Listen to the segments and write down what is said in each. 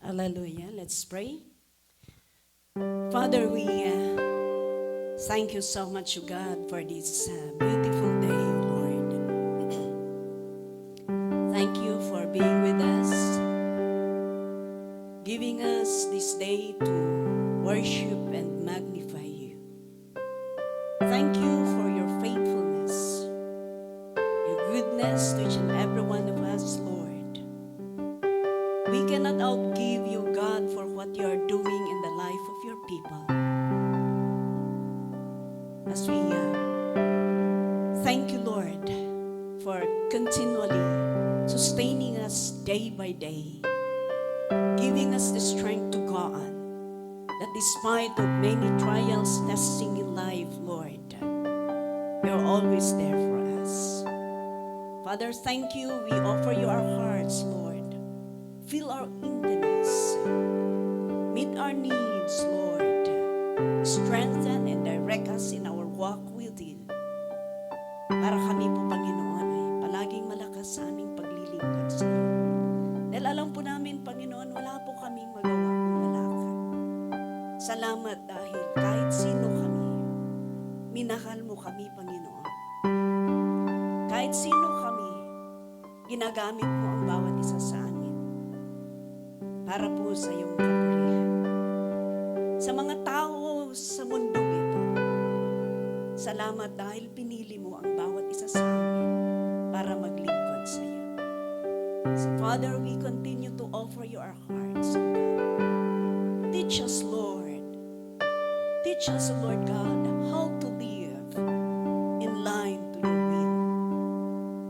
Hallelujah. Let's pray. Father, we thank you so much, God, for this beautiful day, Lord. Thank you for being with us, giving us this day to worship and magnify you. Thank you for your faithfulness, your goodness to each and every one of us, Lord. We cannot outgive you, God, for what you are doing in the life of your people. As we thank you, Lord, for continually sustaining us day by day, giving us the strength to go on, that despite of many trials, testing in life, Lord, you're always there for us. Father, thank you. We offer you our hearts, Lord. Fill our emptiness. Meet our needs, Lord. Strengthen and direct us in our walk with you. Para kami po, Panginoon, ay palaging malakas sa aming paglilingkod sa iyo. Dahil alam po namin, Panginoon, wala po kaming magawa kung wala ka. Salamat dahil kahit sino kami, minahal mo kami, Panginoon. Kahit sino kami, ginagamit mo ang bawat isa sa amin para po sa iyong kapurihan. Sa mga tao sa mundong ito, salamat dahil pinili mo ang bawat isa sa amin para maglingkod sa iyo. So Father, we continue to offer you our hearts. Teach us, Lord. Teach us, Lord God, how to live in line to your will.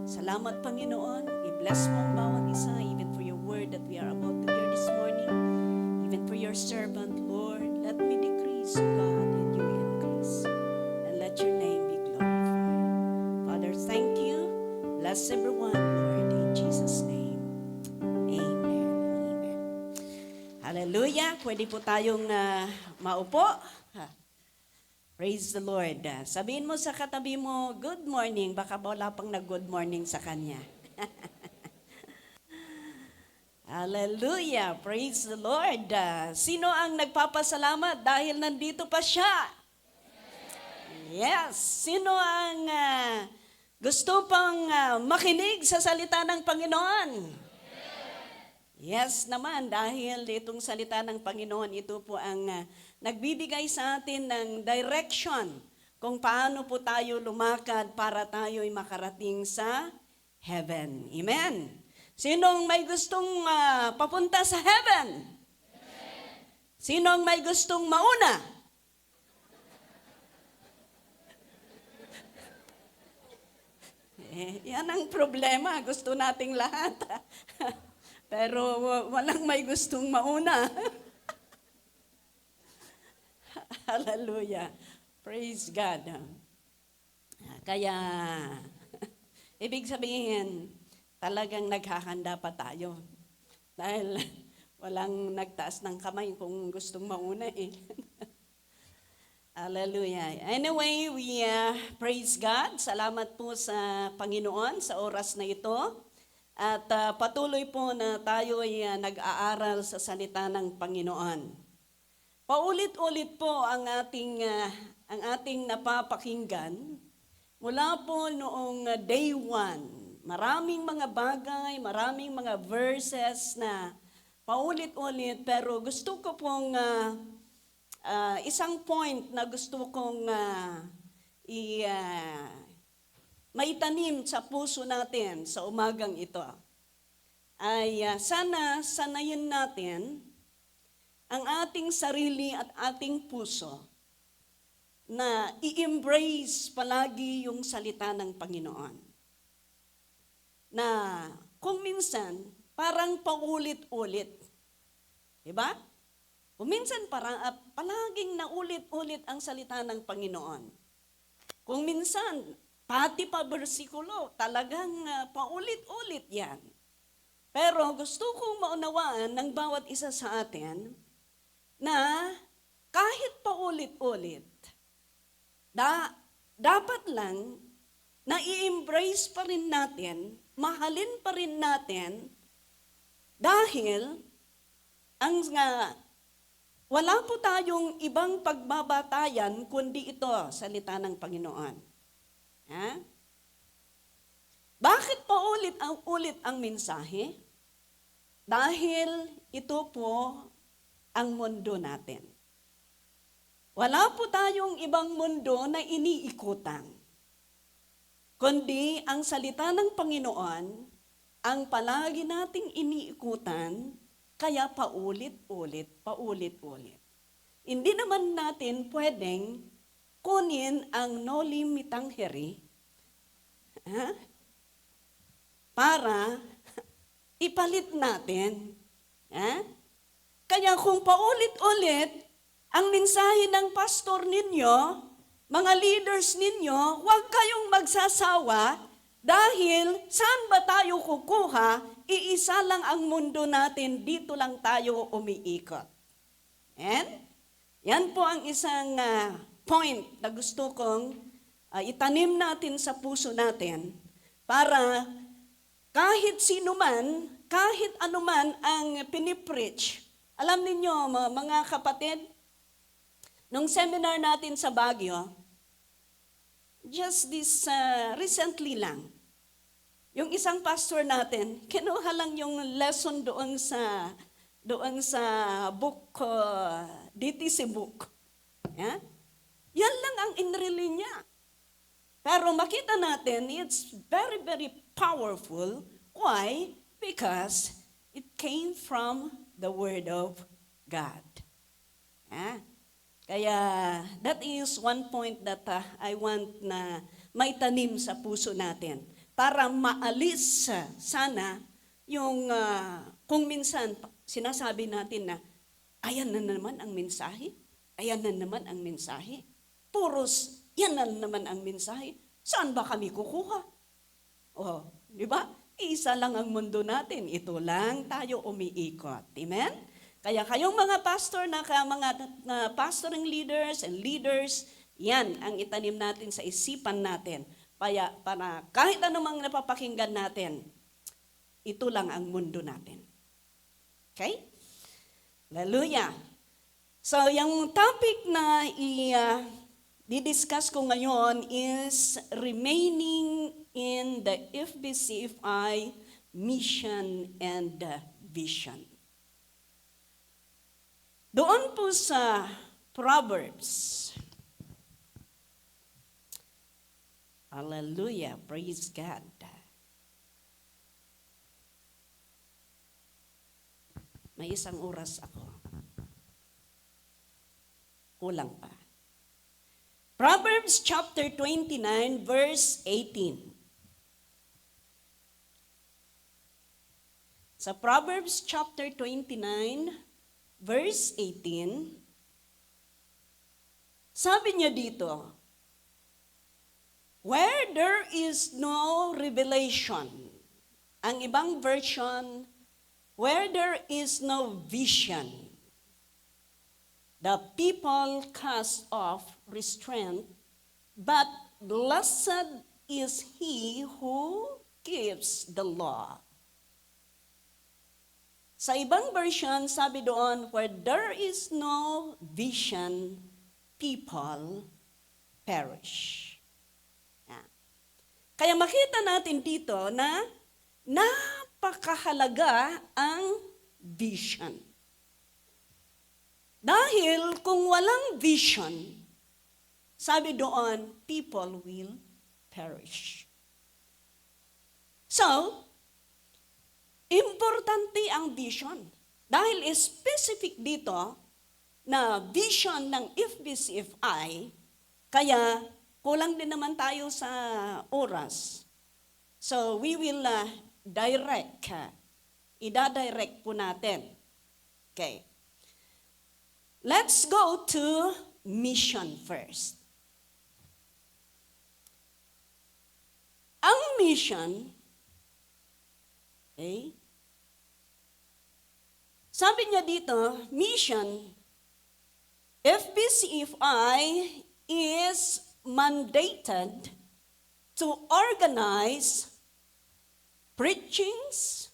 Salamat, Panginoon. I-bless mo ang bawat isa, even for your word that we are about to hear this morning. Even for your servant, Lord, let me decrease, God, and you increase. And let your name be glorified. Father, thank you. Bless everyone, Lord, in Jesus' name. Amen. Amen. Hallelujah. Pwede po tayong maupo. Praise the Lord. Sabihin mo sa katabi mo, good morning. Baka wala pang nag-good morning sa kanya. Hallelujah. Praise the Lord. Sino ang nagpapasalamat dahil nandito pa siya? Yes. Sino ang gusto pang makinig sa salita ng Panginoon? Yes naman, dahil itong salita ng Panginoon, ito po ang nagbibigay sa atin ng direction kung paano po tayo lumakad para tayo'y makarating sa heaven. Amen. Sinong may gustong papunta sa heaven? Sinong may gustong mauna? Yan ang problema. Gusto nating lahat. Pero walang may gustong mauna. Hallelujah. Praise God. Kaya, ibig sabihin, talagang naghahanda pa tayo. Dahil walang nagtaas ng kamay kung gustong mauna eh. Hallelujah. Anyway, we praise God. Salamat po sa Panginoon sa oras na ito. At patuloy po na tayo ay nag-aaral sa salita ng Panginoon. Paulit-ulit po ang ating napapakinggan mula po noong day 1. Maraming mga bagay, maraming mga verses na paulit-ulit, pero gusto ko pong isang point na gusto kong maitanim sa puso natin sa umagang ito. Ay sana sanayin natin ang ating sarili at ating puso na i-embrace palagi yung salita ng Panginoon. Na kung minsan, parang paulit-ulit. Diba? Kung minsan, palaging naulit-ulit ang salita ng Panginoon. Kung minsan, pati pa bersikulo, talagang paulit-ulit yan. Pero gusto kong maunawaan ng bawat isa sa atin na kahit paulit-ulit, dapat lang na i-embrace pa rin natin, mahalin pa rin natin, dahil wala po tayong ibang pagbabatayan kundi ito, salita ng Panginoon. Ha? Bakit pa ulit ang mensahe? Dahil ito po ang mundo natin. Wala po tayong ibang mundo na iniikutan, kundi ang salita ng Panginoon ang palagi nating iniikutan, kaya paulit-ulit. Hindi naman natin pwedeng kunin ang no limit tangheri para ipalit natin. Kaya kung paulit-ulit ang mensahe ng pastor ninyo, mga leaders ninyo, huwag kayong magsasawa dahil saan ba tayo kukuha? Iisa lang ang mundo natin, dito lang tayo umiikot. And yan po ang isang point na gusto kong itanim natin sa puso natin para kahit sino man, kahit anuman ang pinipreach. Alam ninyo mga kapatid, nung seminar natin sa Baguio, just this recently lang, yung isang pastor natin, kinuha lang yung lesson doon sa book, DTC book. Yeah? Yan lang ang inreli niya. Pero makita natin, it's very, very powerful. Why? Because it came from the Word of God. Yeah? Kaya that is one point that I want na may tanim sa puso natin para maalis sana yung kung minsan sinasabi natin na ayan na naman ang mensahe, ayan na naman ang mensahe, puros yan na naman ang mensahe, saan ba kami kukuha? Oh, di ba? Isa lang ang mundo natin, ito lang tayo umiikot. Amen? Kaya kayong mga pastor mga pastoring leaders and leaders, yan ang itanim natin sa isipan natin. Para kahit anumang napapakinggan natin, ito lang ang mundo natin. Okay? Hallelujah. So, yung topic na i-discuss ko ngayon is remaining in the FBCFI mission and vision. Doon po sa Proverbs. Hallelujah, praise God. May isang oras ako. Kulang pa. Proverbs chapter 29, verse 18. Sa Proverbs chapter 29, verse 18, sabi niya dito, where there is no revelation, ang ibang version, where there is no vision, the people cast off restraint, but blessed is he who keeps the law. Sa ibang version, sabi doon, where there is no vision, people perish. Kaya makita natin dito na napakahalaga ang vision. Dahil kung walang vision, sabi doon, people will perish. So, importante ang vision. Dahil specific dito na vision ng FBCFI, kaya kulang din naman tayo sa oras. So, we will ida-direct po natin. Okay. Let's go to mission first. Ang mission, okay, sabi niya dito, mission, FBCFI is mandated to organize preachings,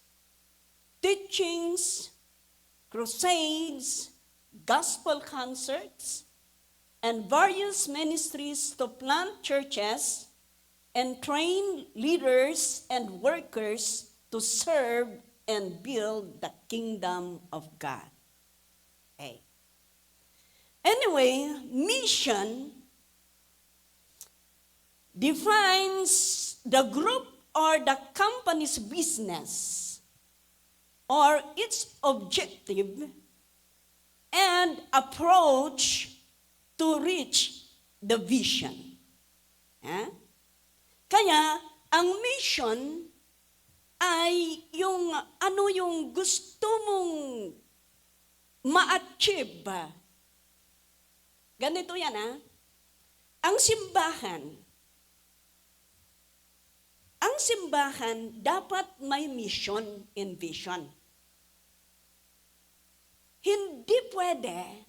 teachings, crusades, gospel concerts, and various ministries to plant churches and train leaders and workers to serve and build the kingdom of God. Okay. Anyway, mission defines the group or the company's business or its objective and approach to reach the vision. Kaya, ang mission ay yung ano yung gusto mong ma-achieve. Ganito yan Ang simbahan dapat may mission and vision. Hindi pwede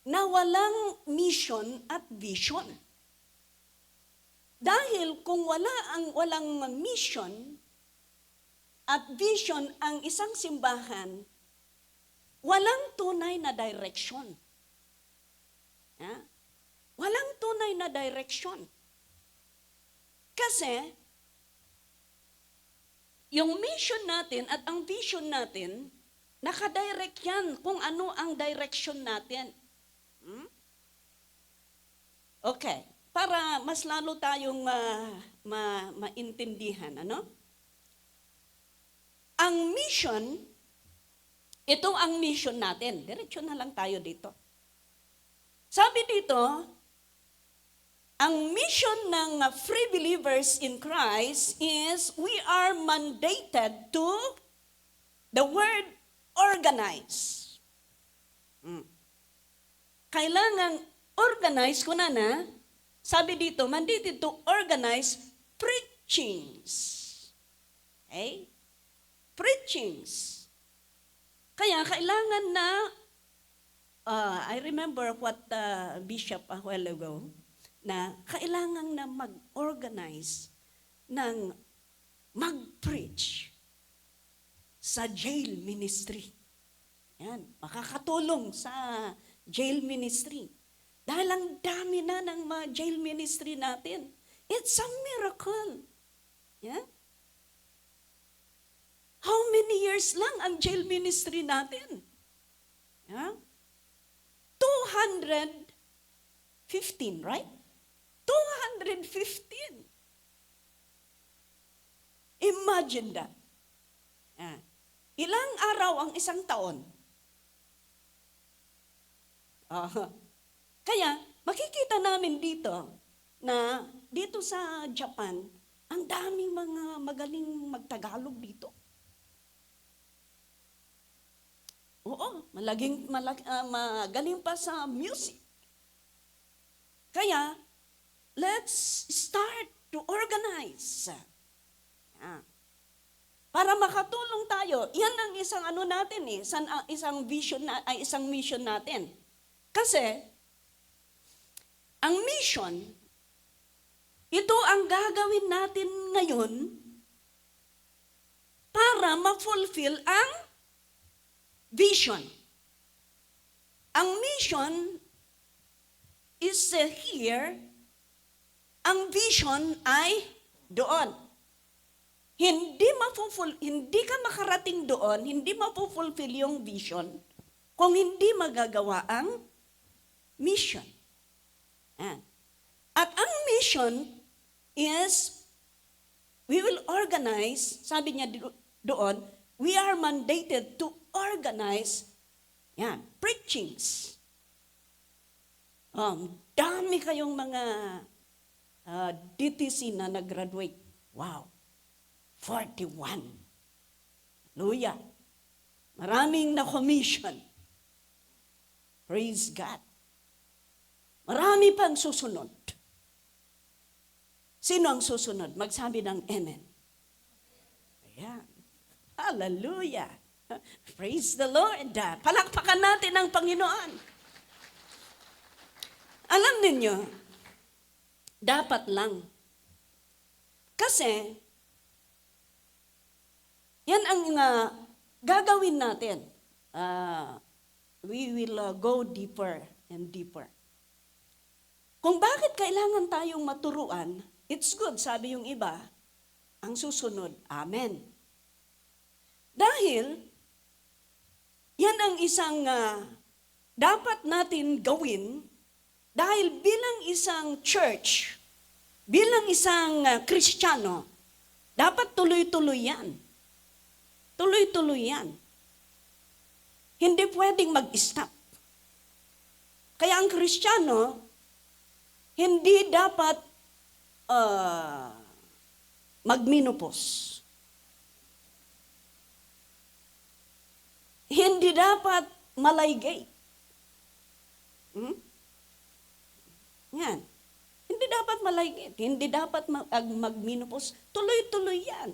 na walang mission at vision. Dahil kung walang mission at vision ang isang simbahan, walang tunay na direction. Walang tunay na direction. Kasi, yung mission natin at ang vision natin, nakadirect yan kung ano ang direction natin. Okay, para mas lalo tayong maintindihan, Ang mission, ito ang mission natin. Diretso na lang tayo dito. Sabi dito, ang mission ng free believers in Christ is we are mandated to the word organize. Kailangan organize ko sabi dito, mandated to organize preachings. Okay? Preachings. Kaya kailangan na, I remember what Bishop a while ago, na kailangan na mag-organize ng mag-preach sa jail ministry. Yan, makakatulong sa jail ministry. Dahil ang dami na ng mga jail ministry natin. It's a miracle. Yeah? How many years lang ang jail ministry natin? Yeah? 215, right? 215. Imagine that. Ilang araw ang isang taon? Kaya, makikita namin dito na dito sa Japan, ang daming mga magaling magtagalog dito. Oo, magaling pa sa music. Kaya, let's start to organize. Para makatulong tayo. Yan ang isang natin isang vision isang mission natin. Kasi ang mission, ito ang gagawin natin ngayon para ma-fulfill ang vision. Ang mission is here. Ang vision ay doon. Hindi ka makarating doon, hindi mapufulfill yung vision kung hindi magagawa ang mission. At ang mission is, we will organize, sabi niya doon, we are mandated to organize preachings. Dami kayong mga DTC na nag-graduate. Wow. 41. Hallelujah. Maraming na-commission. Praise God. Marami pang susunod. Sino ang susunod? Magsabi ng amen. Ayan. Hallelujah. Praise the Lord. Palakpakan natin ang Panginoon. Alam ninyo, dapat lang. Kasi, yan ang gagawin natin. we will go deeper and deeper. Kung bakit kailangan tayong maturuan, it's good, sabi yung iba, ang susunod, amen. Dahil, yan ang isang dapat natin gawin, dahil bilang isang church, bilang isang Kristiyano, dapat tuloy-tuloy yan. Tuloy-tuloy yan. Hindi pwedeng mag-stop. Kaya ang Kristiyano, hindi dapat magminupos. Hindi dapat malaygay. Yan. Hindi dapat malaygay. Hindi dapat magminupos. Tuloy-tuloy yan.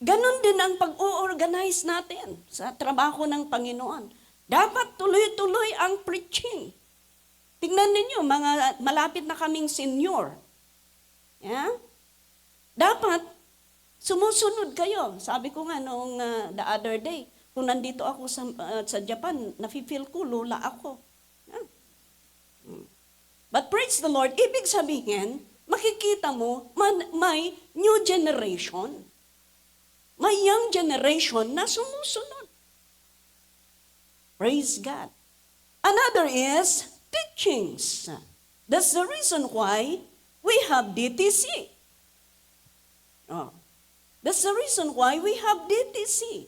Ganon din ang pag-o-organize natin sa trabaho ng Panginoon. Dapat tuloy-tuloy ang preaching. Tingnan ninyo, mga malapit na kaming senior. Yeah? Dapat sumusunod kayo. Sabi ko nga noong the other day, kung nandito ako sa Japan, nafe-feel ko, lula ako. Yeah? But praise the Lord, ibig sabihin, makikita mo, may new generation. May young generation na sumusunod. Praise God. Another is teachings. That's the reason why we have DTC. That's the reason why we have DTC.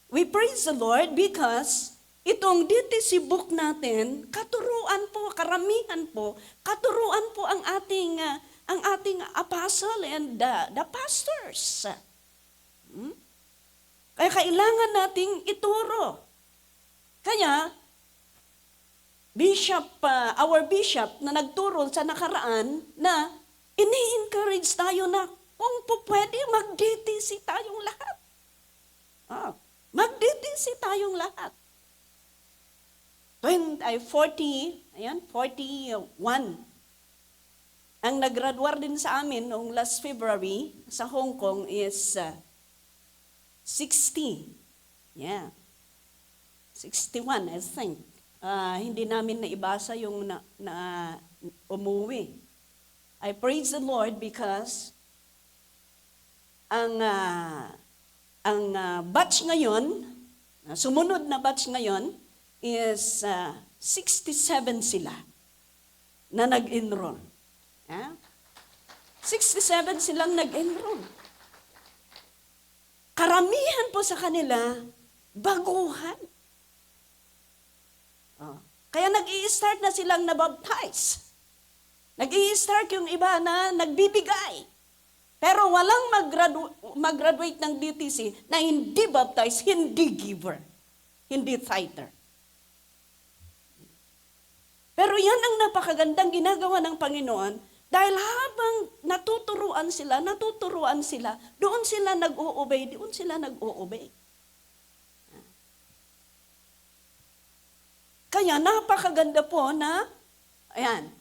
We praise the Lord because itong DTC book natin, katuruan po, karamihan po, katuruan po ang ating apostle and the pastors. Kaya kailangan nating ituro. Kaya, our bishop na nagturo sa nakaraan na ini-encourage tayo na kung po pwede mag-DTC tayong lahat. Mag-DTC tayong lahat. 41. Ang nag-graduate din sa amin noong last February sa Hong Kong is 60. Yeah. 61, I think. Hindi namin naibasa yung na umuwi. I praise the Lord because ang batch ngayon, sumunod na batch ngayon, is 67 sila na nag-enroll. 67 silang nag-enroll. Karamihan po sa kanila, baguhan. Kaya nag-i-start na silang nabaptize. Nag-i-start yung iba na nagbibigay. Pero walang mag-graduate ng DTC na hindi baptized, hindi giver, hindi tither. Pero yan ang napakagandang ginagawa ng Panginoon dahil habang natuturuan sila, doon sila nag-o-obey. Kaya napakaganda po na, ayan,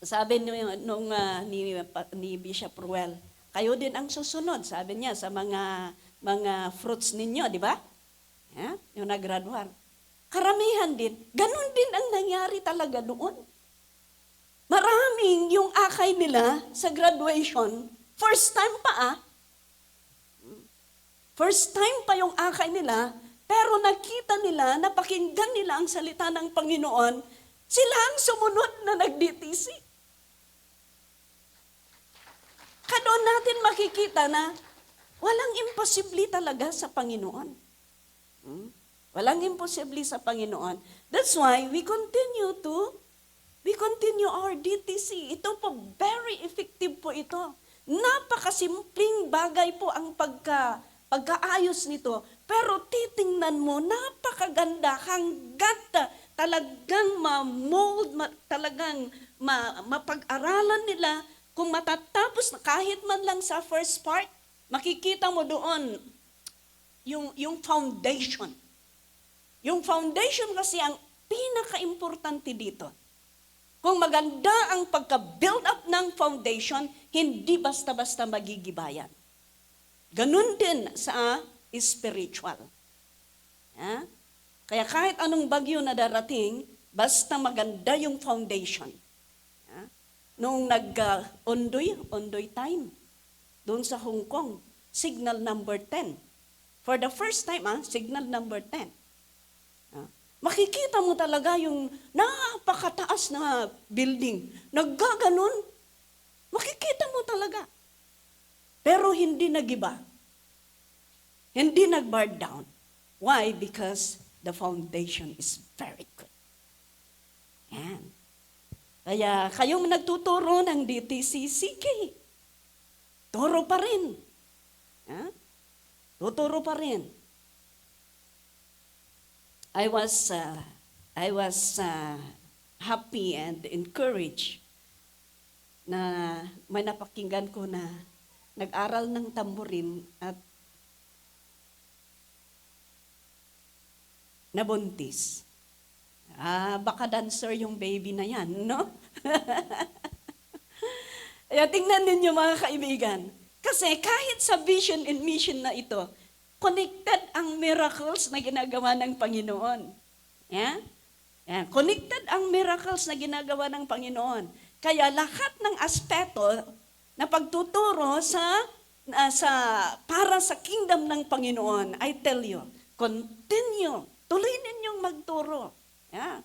sabi ni Bishop Ruel, kayo din ang susunod, sabi niya, sa mga fruits ninyo, di ba? Yung nag-graduate. Karamihan din, ganun din ang nangyari talaga doon. Maraming yung akay nila sa graduation, first time pa First time pa yung akay nila, pero nakita nila, napakinggan nila ang salita ng Panginoon, sila ang sumunod na nag-DTC. Doon natin makikita na walang imposible talaga sa Panginoon. Walang imposible sa Panginoon. That's why we continue our DTC. Ito po, very effective po ito. Napakasimpleng bagay po ang pagkaayos nito. Pero titingnan mo, napakaganda hanggat talagang ma-mold, talagang mapag-aralan nila. Kung matatapos na kahit man lang sa first part, makikita mo doon yung foundation. Yung foundation kasi ang pinaka-importante dito. Kung maganda ang pagka-build up ng foundation, hindi basta-basta magigibayan. Ganun din sa spiritual. Yeah? Kaya kahit anong bagyo na darating, basta maganda yung foundation. Yeah? Noong nag-ondoy time, doon sa Hong Kong, signal number 10. For the first time, signal number 10. Makikita mo talaga yung napakataas na building. Naggaganon. Makikita mo talaga. Pero hindi nagiba. Hindi nag-bar down. Why? Because the foundation is very good. Yan. Kaya kayong nagtuturo ng DTC, sige. Turo pa rin. Tuturo pa rin. I was happy and encouraged na may napakinggan ko na nag-aral ng tamborin at nabuntis. Baka dancer yung baby na yan, no? Kaya tingnan ninyo mga kaibigan. Kasi kahit sa vision and mission na ito, connected ang miracles na ginagawa ng Panginoon. Yeah? Yeah. Connected ang miracles na ginagawa ng Panginoon. Kaya lahat ng aspeto na pagtuturo para sa kingdom ng Panginoon, I tell you, continue. Tuloy ninyong magturo. Yeah.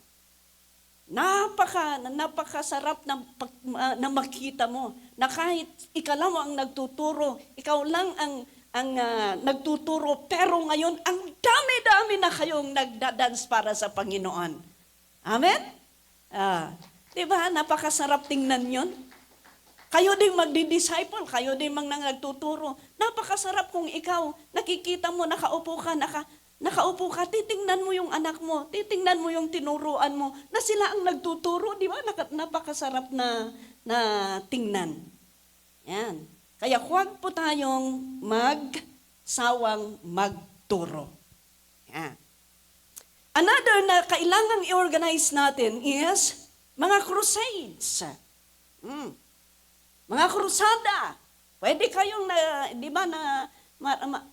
Napakasarap na makita mo na kahit ikaw lang ang nagtuturo, ikaw lang ang nagtuturo, pero ngayon ang dami-dami na kayong nagdadance para sa Panginoon. Amen? Diba? Napakasarap tingnan yon. Kayo din magdi-disciple, kayo din nagtuturo. Napakasarap kung ikaw, nakikita mo, nakaupo ka, titingnan mo yung anak mo, titingnan mo yung tinuruan mo, na sila ang nagtuturo, di ba? Napakasarap na tingnan. Yan. Kaya huwag po tayong magsawang magturo. Yan. Another na kailangang i-organize natin is mga crusades. Mga krusada. Pwede kayong, di ba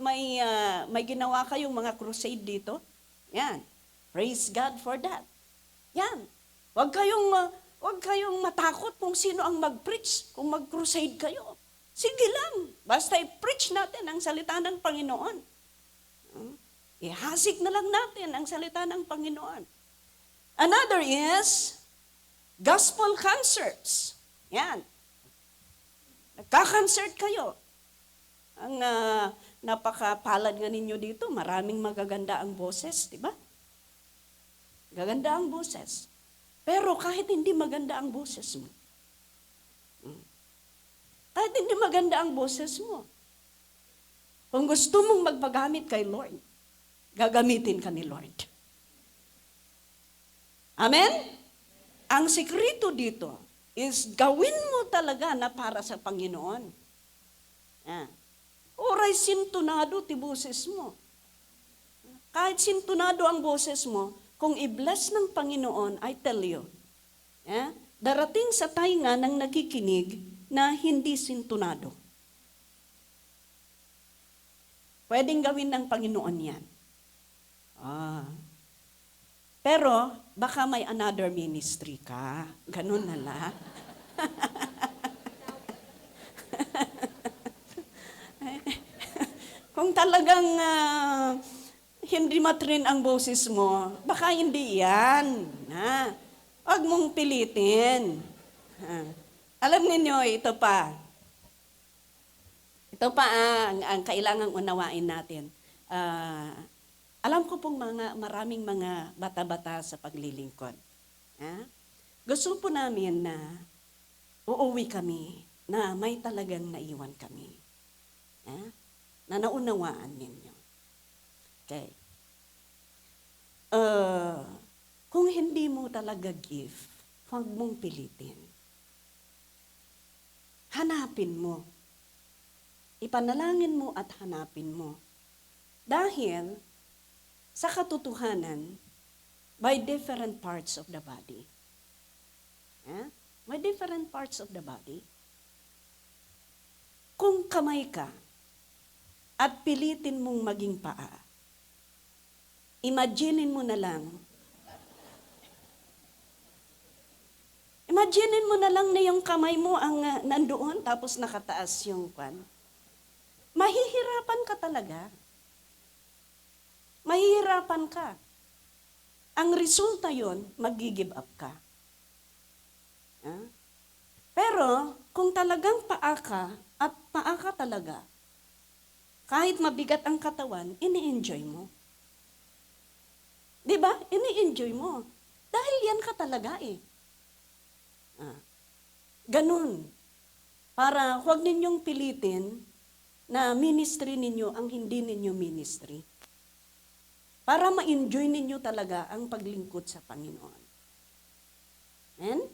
may ginawa kayong mga crusade dito? Yan. Praise God for that. Yan. Huwag kayong matakot kung sino ang mag-preach, kung mag-crusade kayo. Sige lang. Basta i-preach natin ang salita ng Panginoon. Ihasik na lang natin ang salita ng Panginoon. Another is gospel concerts. Yan. Nagka-concert kayo. Ang napakapalad nga ninyo dito, maraming magaganda ang boses, di ba? Gaganda ang boses. Pero kahit hindi maganda ang boses mo, kahit hindi maganda ang boses mo, kung gusto mong magpagamit kay Lord, gagamitin ka ni Lord. Amen? Ang sikreto dito is gawin mo talaga na para sa Panginoon. Oray sintunado ti boses mo. Kahit sintunado ang boses mo, kung i-bless ng Panginoon, I tell you, darating sa tainga ng nakikinig na hindi sintunado. Pwedeng gawin ng Panginoon yan. Pero, baka may another ministry ka. Ganun na lang. Kung talagang hindi matrin ang boses mo, baka hindi yan. Huwag mong pilitin. Alam ninyo, ito pa. Ito pa ang kailangang unawain natin. Alam ko pong maraming mga bata-bata sa paglilingkod. Gusto po namin na uuwi kami na may talagang naiwan kami. Na naunawaan ninyo. Okay. Kung hindi mo talaga give, huwag mong pilitin. Hanapin mo. Ipanalangin mo at hanapin mo. Dahil sa katotohanan, by different parts of the body. By different parts of the body. Kung kamay ka, at pilitin mong maging paa. Imaginin mo na lang. Imaginin mo na lang na yung kamay mo ang nandoon tapos nakataas yung kwan. Mahihirapan ka talaga. Mahihirapan ka. Ang resulta yon, mag-give up ka. Pero kung talagang paa ka at paa ka talaga, kahit mabigat ang katawan, ini-enjoy mo. Di ba? Ini-enjoy mo. Dahil yan ka talaga eh. Ganun. Para huwag ninyong pilitin na ministry ninyo ang hindi ninyo ministry. Para ma-enjoy ninyo talaga ang paglingkod sa Panginoon. And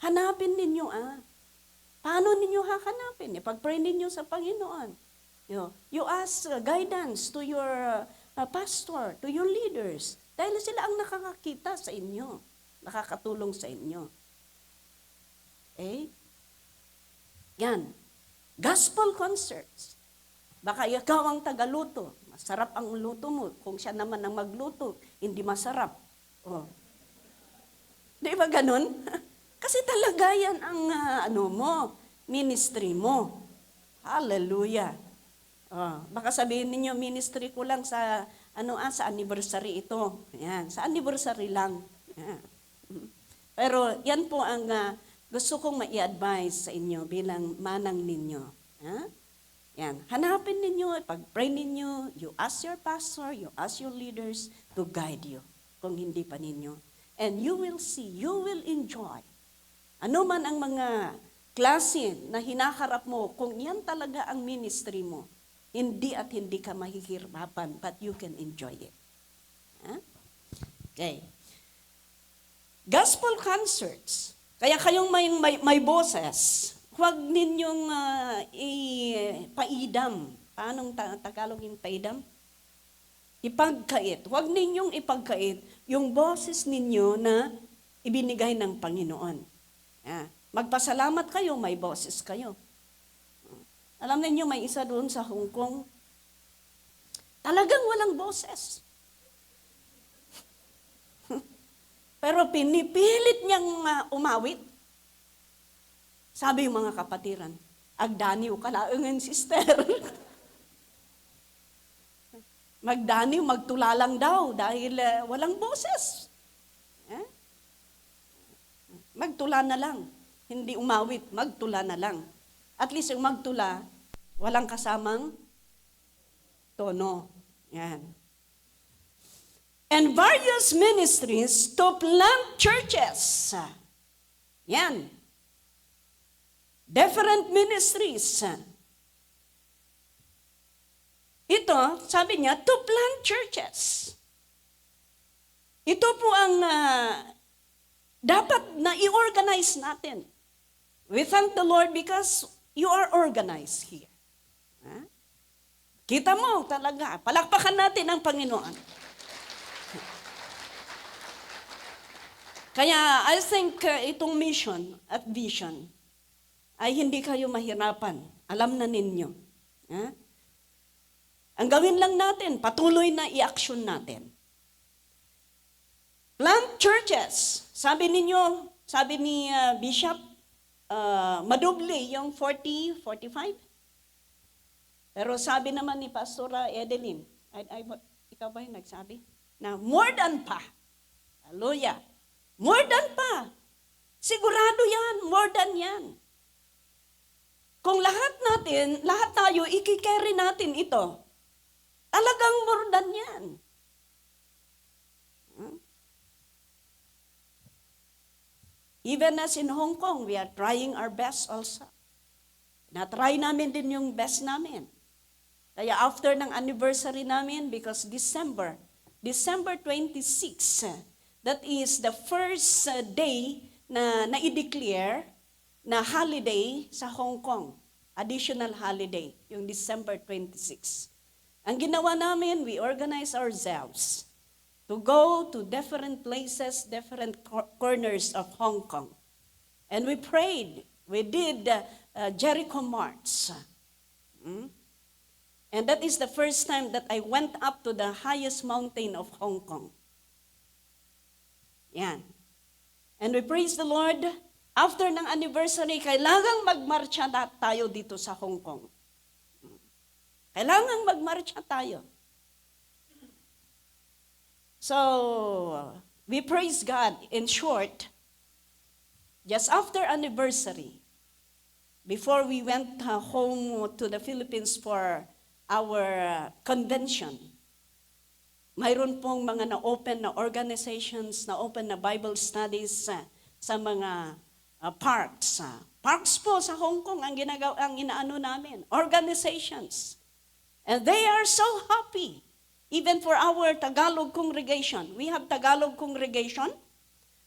hanapin ninyo Paano ninyo hahanapin? Pag-pray ninyo sa Panginoon. You ask guidance to your pastor, to your leaders. Dahil sila ang nakakakita sa inyo, nakakatulong sa inyo. Yan. Gospel concerts. Baka ikaw ang tagaluto. Masarap ang luto mo. Kung siya naman ang magluto, hindi masarap. Di ba ganun? Kasi talaga yan ang ministry mo. Hallelujah. Baka sabihin ninyo, ministry ko lang sa sa anniversary ito. Yan, sa anniversary lang. Yan. Pero yan po ang gusto kong mai-advise sa inyo bilang manang ninyo. Yan, hanapin ninyo, pag-pray ninyo, you ask your pastor, you ask your leaders to guide you kung hindi pa ninyo. And you will see, you will enjoy. Ano man ang mga klase na hinaharap mo, kung yan talaga ang ministry mo, hindi at hindi ka mahihirapan, but you can enjoy it. Okay. Gospel concerts. Kaya kayong may boses, huwag ninyong ipaidam. Paanong Tagalog yung paidam? Ipagkait. Huwag ninyong ipagkait yung boses ninyo na ibinigay ng Panginoon. Magpasalamat kayo, may boses kayo. Alam niyo may isa doon sa Hong Kong, talagang walang boses. Pero pinipilit niyang umawit. Sabi yung mga kapatiran, agdaniw ka laungan, sister. Magdaniw, magtulalang daw dahil walang boses. Magtula na lang. Hindi umawit, magtula na lang. At least yung magtula, walang kasamang tono. Yan. And various ministries to plant churches. Yan. Different ministries. Ito, sabi niya, to plant churches. Ito po ang dapat na i-organize natin. We thank the Lord because you are organized here. Kita mo talaga, palakpakan natin ang Panginoon. Kaya I think itong mission at vision ay hindi kayo mahirapan. Alam na ninyo. Ang gawin lang natin, patuloy na i-action natin. Plant churches. Sabi ninyo, sabi ni Bishop, madoble yung 40, 45. Pero sabi naman ni Pastora Edeline, ikaw ba yung nagsabi? Na more than pa. Hallelujah. More than pa. Sigurado yan, more than yan. Kung lahat tayo, ikikerry natin ito, talagang more than yan. Even as in Hong Kong, we are trying our best also. Na-try namin din yung best namin. Kaya after ng anniversary namin, because December 26, that is the first day na i-declare na holiday sa Hong Kong. Additional holiday, yung December 26. Ang ginawa namin, we organize ourselves to go to different places, different corners of Hong Kong. And we prayed. We did Jericho March. And that is the first time that I went up to the highest mountain of Hong Kong. Yan. And we praise the Lord. After ng anniversary, kailangang magmarcha tayo dito sa Hong Kong. Kailangang magmarcha tayo. So, we praise God. In short, just after anniversary, before we went home to the Philippines for our convention, mayroon pong mga na-open na organizations, na-open na Bible studies sa mga parks. Parks po sa Hong Kong ang inaano namin, organizations. And they are so happy. Even for our Tagalog congregation. We have Tagalog congregation.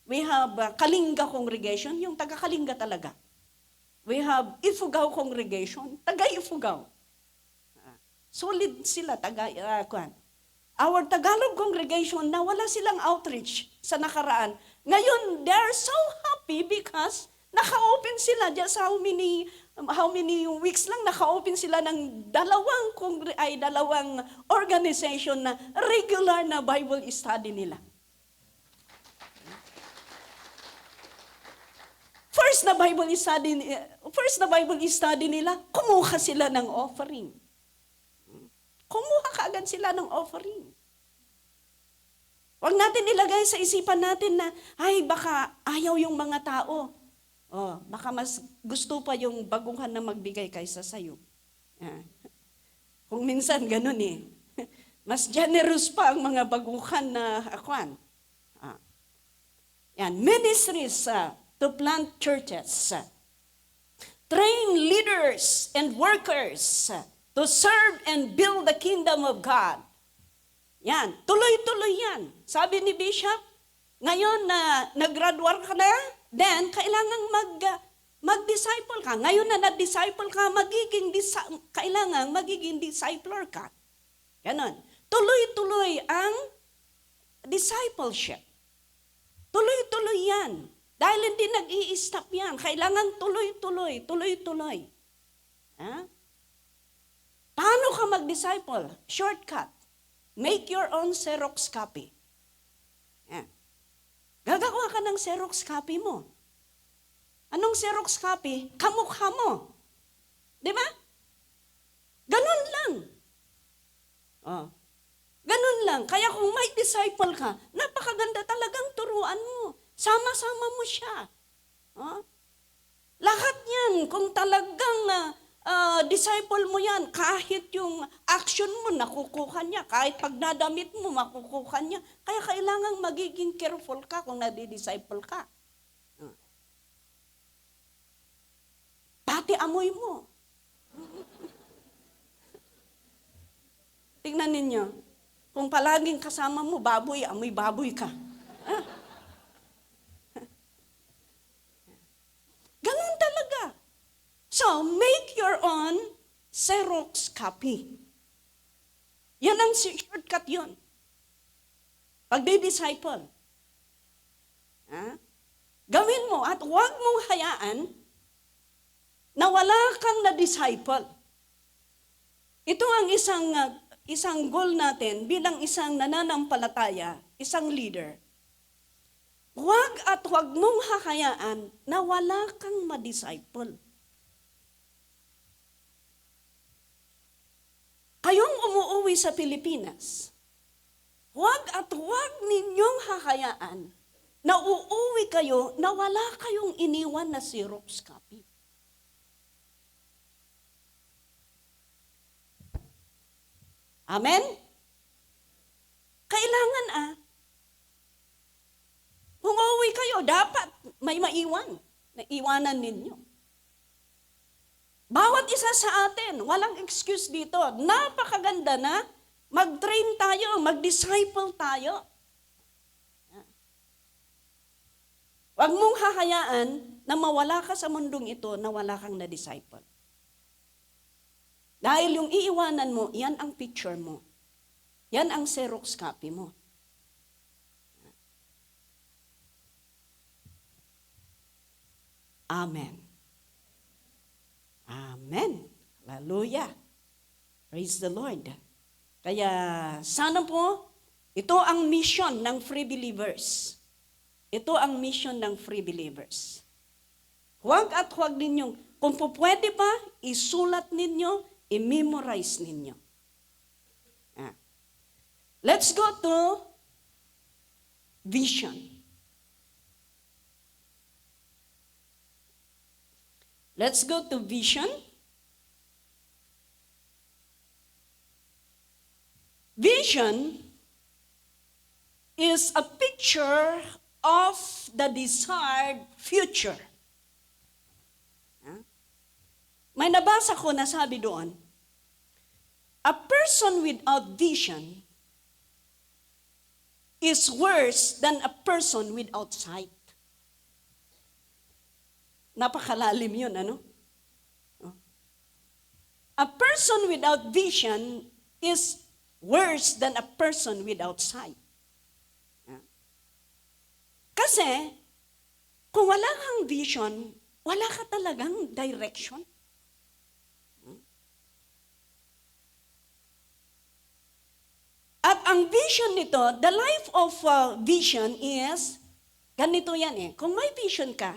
We have Kalinga congregation, yung taga-Kalinga talaga. We have Ifugao congregation, taga-Ifugao. Solid sila, Our Tagalog congregation, na wala silang outreach sa nakaraan. Ngayon, they're so happy because naka-open sila just how many weeks lang naka-open sila ng dalawang organization na regular na Bible study nila. First na Bible study nila, kumuha sila ng offering. Kumuha kaagad sila ng offering. Huwag natin ilagay sa isipan natin na, ay baka ayaw yung mga tao. Baka mas gusto pa yung baguhan na magbigay kaysa sayo. Kung minsan ganun eh. Mas generous pa ang mga baguhan na akuan. Yan, ministries to plant churches. Train leaders and workers to serve and build the kingdom of God. Yan, tuloy-tuloy yan. Sabi ni Bishop, ngayon na nag-graduate ka na, then kailangan mag-disciple ka. Ngayon na nag-disciple ka, kailangan magiging discipler ka. Ganon. Tuloy-tuloy ang discipleship. Tuloy-tuloy yan. Dahil hindi nag-i-stop yan. Kailangan tuloy-tuloy. Paano ka mag-disciple? Shortcut. Make your own Xerox copy. Gagawa ka ng Xerox copy mo. Anong Xerox copy? Kamukha mo. Di ba? Ganun lang. Ganun lang. Kaya kung may disciple ka, napakaganda talagang turuan mo. Sama-sama mo siya. Lahat yan, kung talagang disciple mo yan, kahit yung action mo, nakukuha niya. Kahit pagdadamit mo, makukuha niya. Kaya kailangan magiging careful ka kung nadi-disciple ka. Pati amoy mo. Tingnan ninyo, kung palaging kasama mo, baboy, amoy baboy ka. Ganun talaga. So, make your own Xerox copy. Yan ang shortcut yun. Pagdi-disciple. Gawin mo at huwag mong hayaan na wala kang na-disciple. Ito ang isang goal natin bilang isang nananampalataya, isang leader. Huwag at huwag mong hakayaan na wala kang ma-disciple. Kayong umuuwi sa Pilipinas, huwag at huwag ninyong hakayaan na uuwi kayo na wala kayong iniwan na Xerox copy. Amen? Kailangan kung uuwi kayo, dapat may maiwan. Naiwanan ninyo. Bawat isa sa atin, walang excuse dito. Napakaganda na mag-train tayo, mag-disciple tayo. Huwag mong hahayaan na mawala ka sa mundong ito na wala kang na-disciple. Dahil yung iiwanan mo, yan ang picture mo. Yan ang Xerox copy mo. Amen. Amen. Hallelujah. Praise the Lord. Kaya sana po, ito ang mission ng free believers. Ito ang mission ng free believers. Huwag at huwag ninyong, kung po pwede pa, isulat ninyo, i-memorize ninyo. Let's go to vision. Let's go to vision. Vision is a picture of the desired future. May nabasa ko na sabi doon, a person without vision is worse than a person without sight. Napakalalim yun, ano? A person without vision is worse than a person without sight. Kasi, kung wala kang vision, wala ka talagang direction. At ang vision nito, the life of vision is, ganito yan eh, kung may vision ka,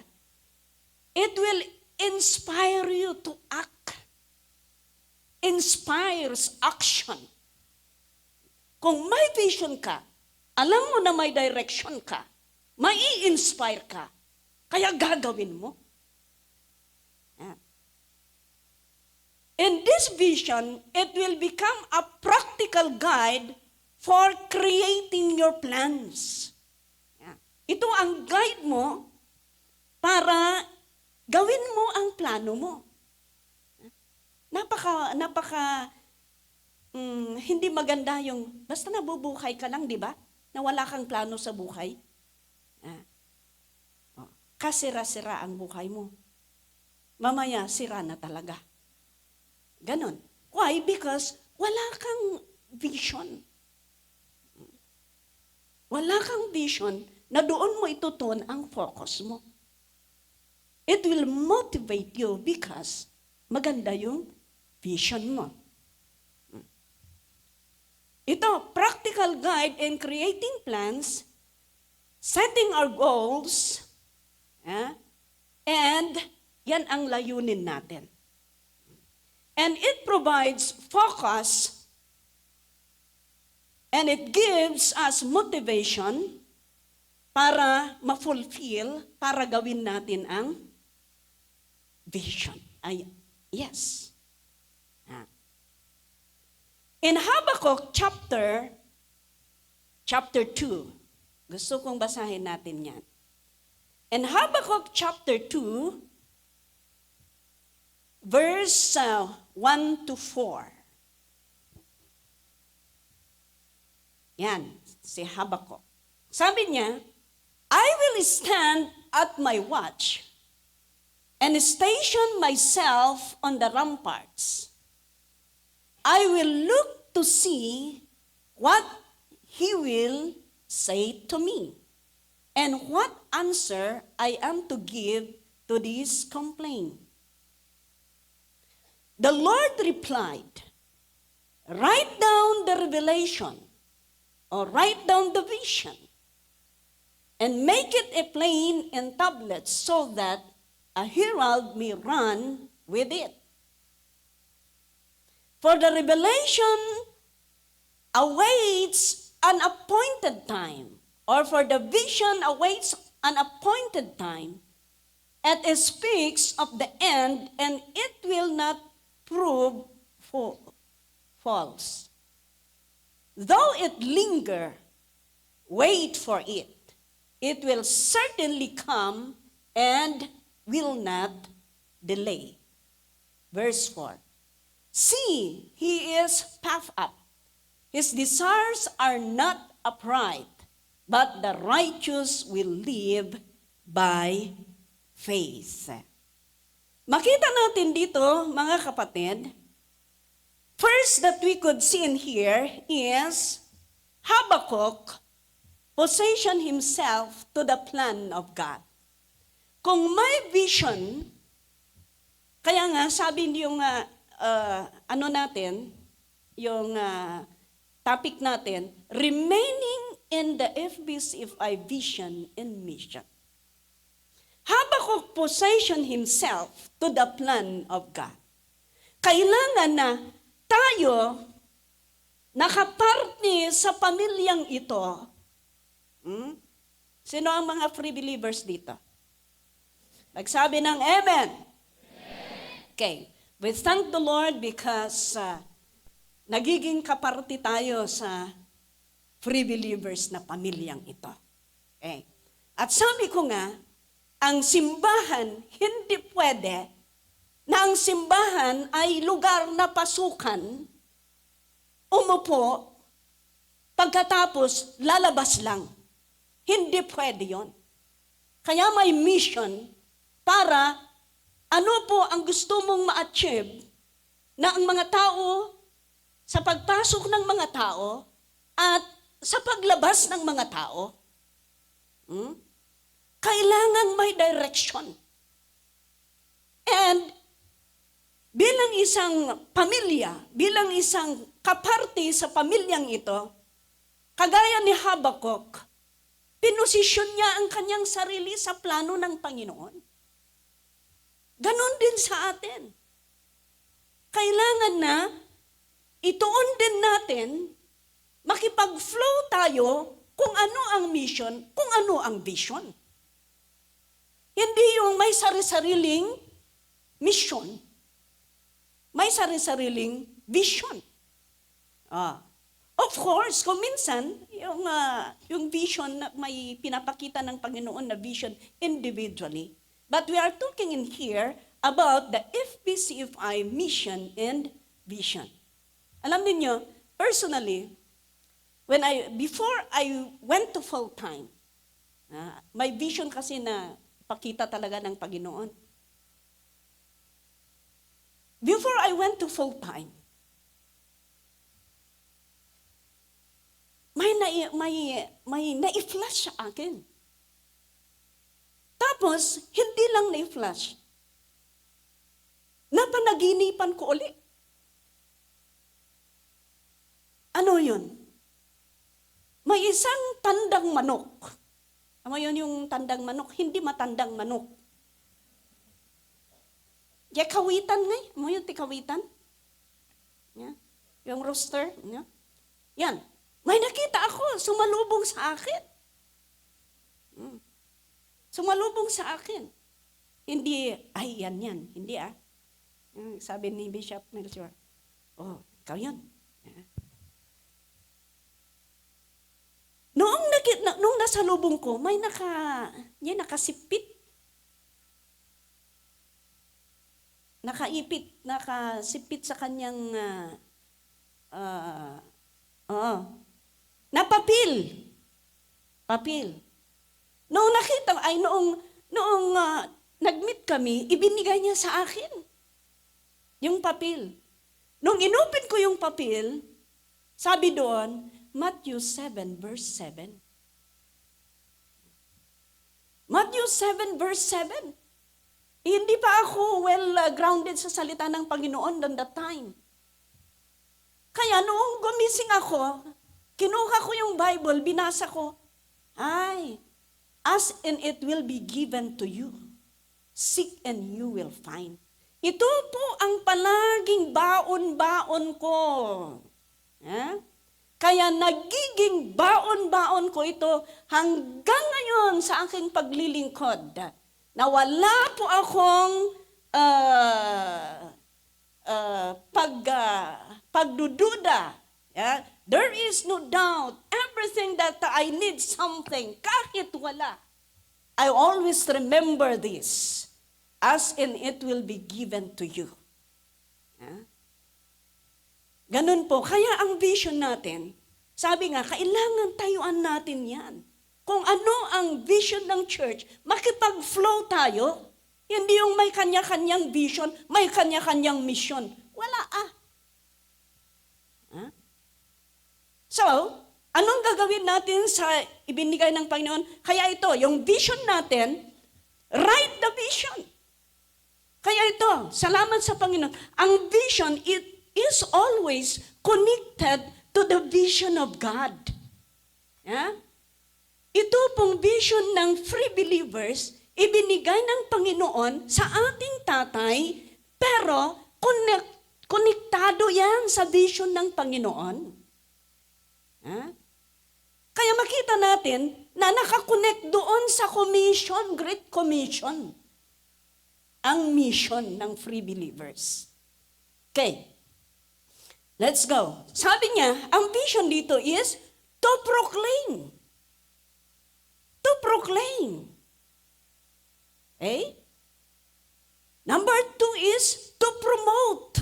it will inspire you to act. Inspires action. Kung may vision ka, alam mo na may direction ka, mai-inspire ka, kaya gagawin mo. In this vision, it will become a practical guide for creating your plans. Ito ang guide mo para gawin mo ang plano mo. Hindi maganda yung, basta nabubuhay ka lang, di ba? Na wala kang plano sa buhay. Kasira-sira ang buhay mo. Mamaya, sira na talaga. Ganon. Why? Because wala kang vision. Wala kang vision na doon mo itutuon ang focus mo. It will motivate you because maganda yung vision mo. Ito, practical guide in creating plans, setting our goals, and yan ang layunin natin. And it provides focus, and it gives us motivation para ma-fulfill, para gawin natin ang vision. Yes. In Habakkuk chapter 2, gusto kong basahin natin yan. In Habakkuk chapter 2, verse 1 to 4. Yan, si Habakkuk. Sabi niya, I will stand at my watch and station myself on the ramparts. I will look to see what he will say to me and what answer I am to give to this complaint. The Lord replied, write down the revelation or write down the vision and make it a plain in tablets so that a herald may run with it. For the revelation awaits an appointed time, or for the vision awaits an appointed time, and it speaks of the end, and it will not prove false. Though it linger, wait for it. It will certainly come and will not delay. Verse 4. See, he is puffed up. His desires are not upright, but the righteous will live by faith. Makita natin dito, mga kapatid, first that we could see in here is Habakkuk position himself to the plan of God. Kung may vision, kaya nga sabi niyong topic natin, remaining in the FBCFI vision and mission. Habakkuk positioned himself to the plan of God. Kailangan na tayo nakaparte sa pamilyang ito. Sino ang mga free believers dito? Magsabi ng Amen. Okay. We thank the Lord because nagiging kaparte tayo sa free believers na pamilyang ito. Okay. At sabi ko nga, ang simbahan hindi pwede na ang simbahan ay lugar na pasukan, umupo, pagkatapos lalabas lang. Hindi pwede yon. Kaya may mission para ano po ang gusto mong ma-achieve na ang mga tao sa pagpasok ng mga tao at sa paglabas ng mga tao. Kailangan may direction. And bilang isang pamilya, bilang isang kaparte sa pamilyang ito, kagaya ni Habakkuk, pinosisyon niya ang kanyang sarili sa plano ng Panginoon. Ganon din sa atin. Kailangan na ituon din natin, makipag-flow tayo kung ano ang mission, kung ano ang vision. Hindi yung may sari-sariling mission. May sari-sariling vision. Of course, kung minsan, yung vision na may pinapakita ng Panginoon na vision individually. But we are talking in here about the FBCFI mission and vision. Alam niyo, personally, before I went to full-time, may vision kasi na pakita talaga ng Paginoon. Before I went to full-time, may na-flash sa akin. Tapos, hindi lang na-flash. Napanaginipan ko ulit. Ano yun? May isang tandang manok. Ano yun yung tandang manok? Hindi matandang manok. Kawitan nga. Ano yun tikawitan? Yeah. Yung rooster. Yeah. Yan. May nakita ako. Sumalubong sa akin. Sumalubong sa akin. Hindi, ay yan. Hindi sabi ni Bishop Melchior, ikaw yun. Yeah. Nung nasa lubong ko, may nakasipit. Nakasipit sa kanyang napapil. Papil. Noong nakita, noong nag-meet kami, ibinigay niya sa akin yung papil. Nung inupin ko yung papil, sabi doon, Matthew 7 verse 7. Matthew 7 verse 7. Hindi pa ako well-grounded sa salita ng Panginoon on that time. Kaya noong gumising ako, kinuha ko yung Bible, binasa ko, ask and it will be given to you. Seek and you will find. Ito po ang palaging baon-baon ko. Kaya nagiging baon-baon ko ito hanggang ngayon sa aking paglilingkod. Na wala po akong pagdududa. Yeah? There is no doubt. Everything that I need something, kahit wala. I always remember this. As in it will be given to you. Yeah? Ganun po. Kaya ang vision natin, sabi nga, kailangan tayuan natin yan. Kung ano ang vision ng church, makipag-flow tayo. Hindi yung may kanya-kanyang vision, may kanya-kanyang mission. Wala Huh? So, anong gagawin natin sa ibinigay ng Panginoon? Kaya ito, yung vision natin, write the vision. Kaya ito, salamat sa Panginoon. Ang vision, it is always connected to the vision of God. Yeah? Ito pong vision ng free believers, ibinigay ng Panginoon sa ating tatay, pero konektado yan sa vision ng Panginoon. Yeah? Kaya makita natin na nakakonect doon sa commission, Great Commission, ang mission ng free believers. Okay, let's go. Sabi niya, ang vision dito is to proclaim. To proclaim. Okay? Number 2 is to promote.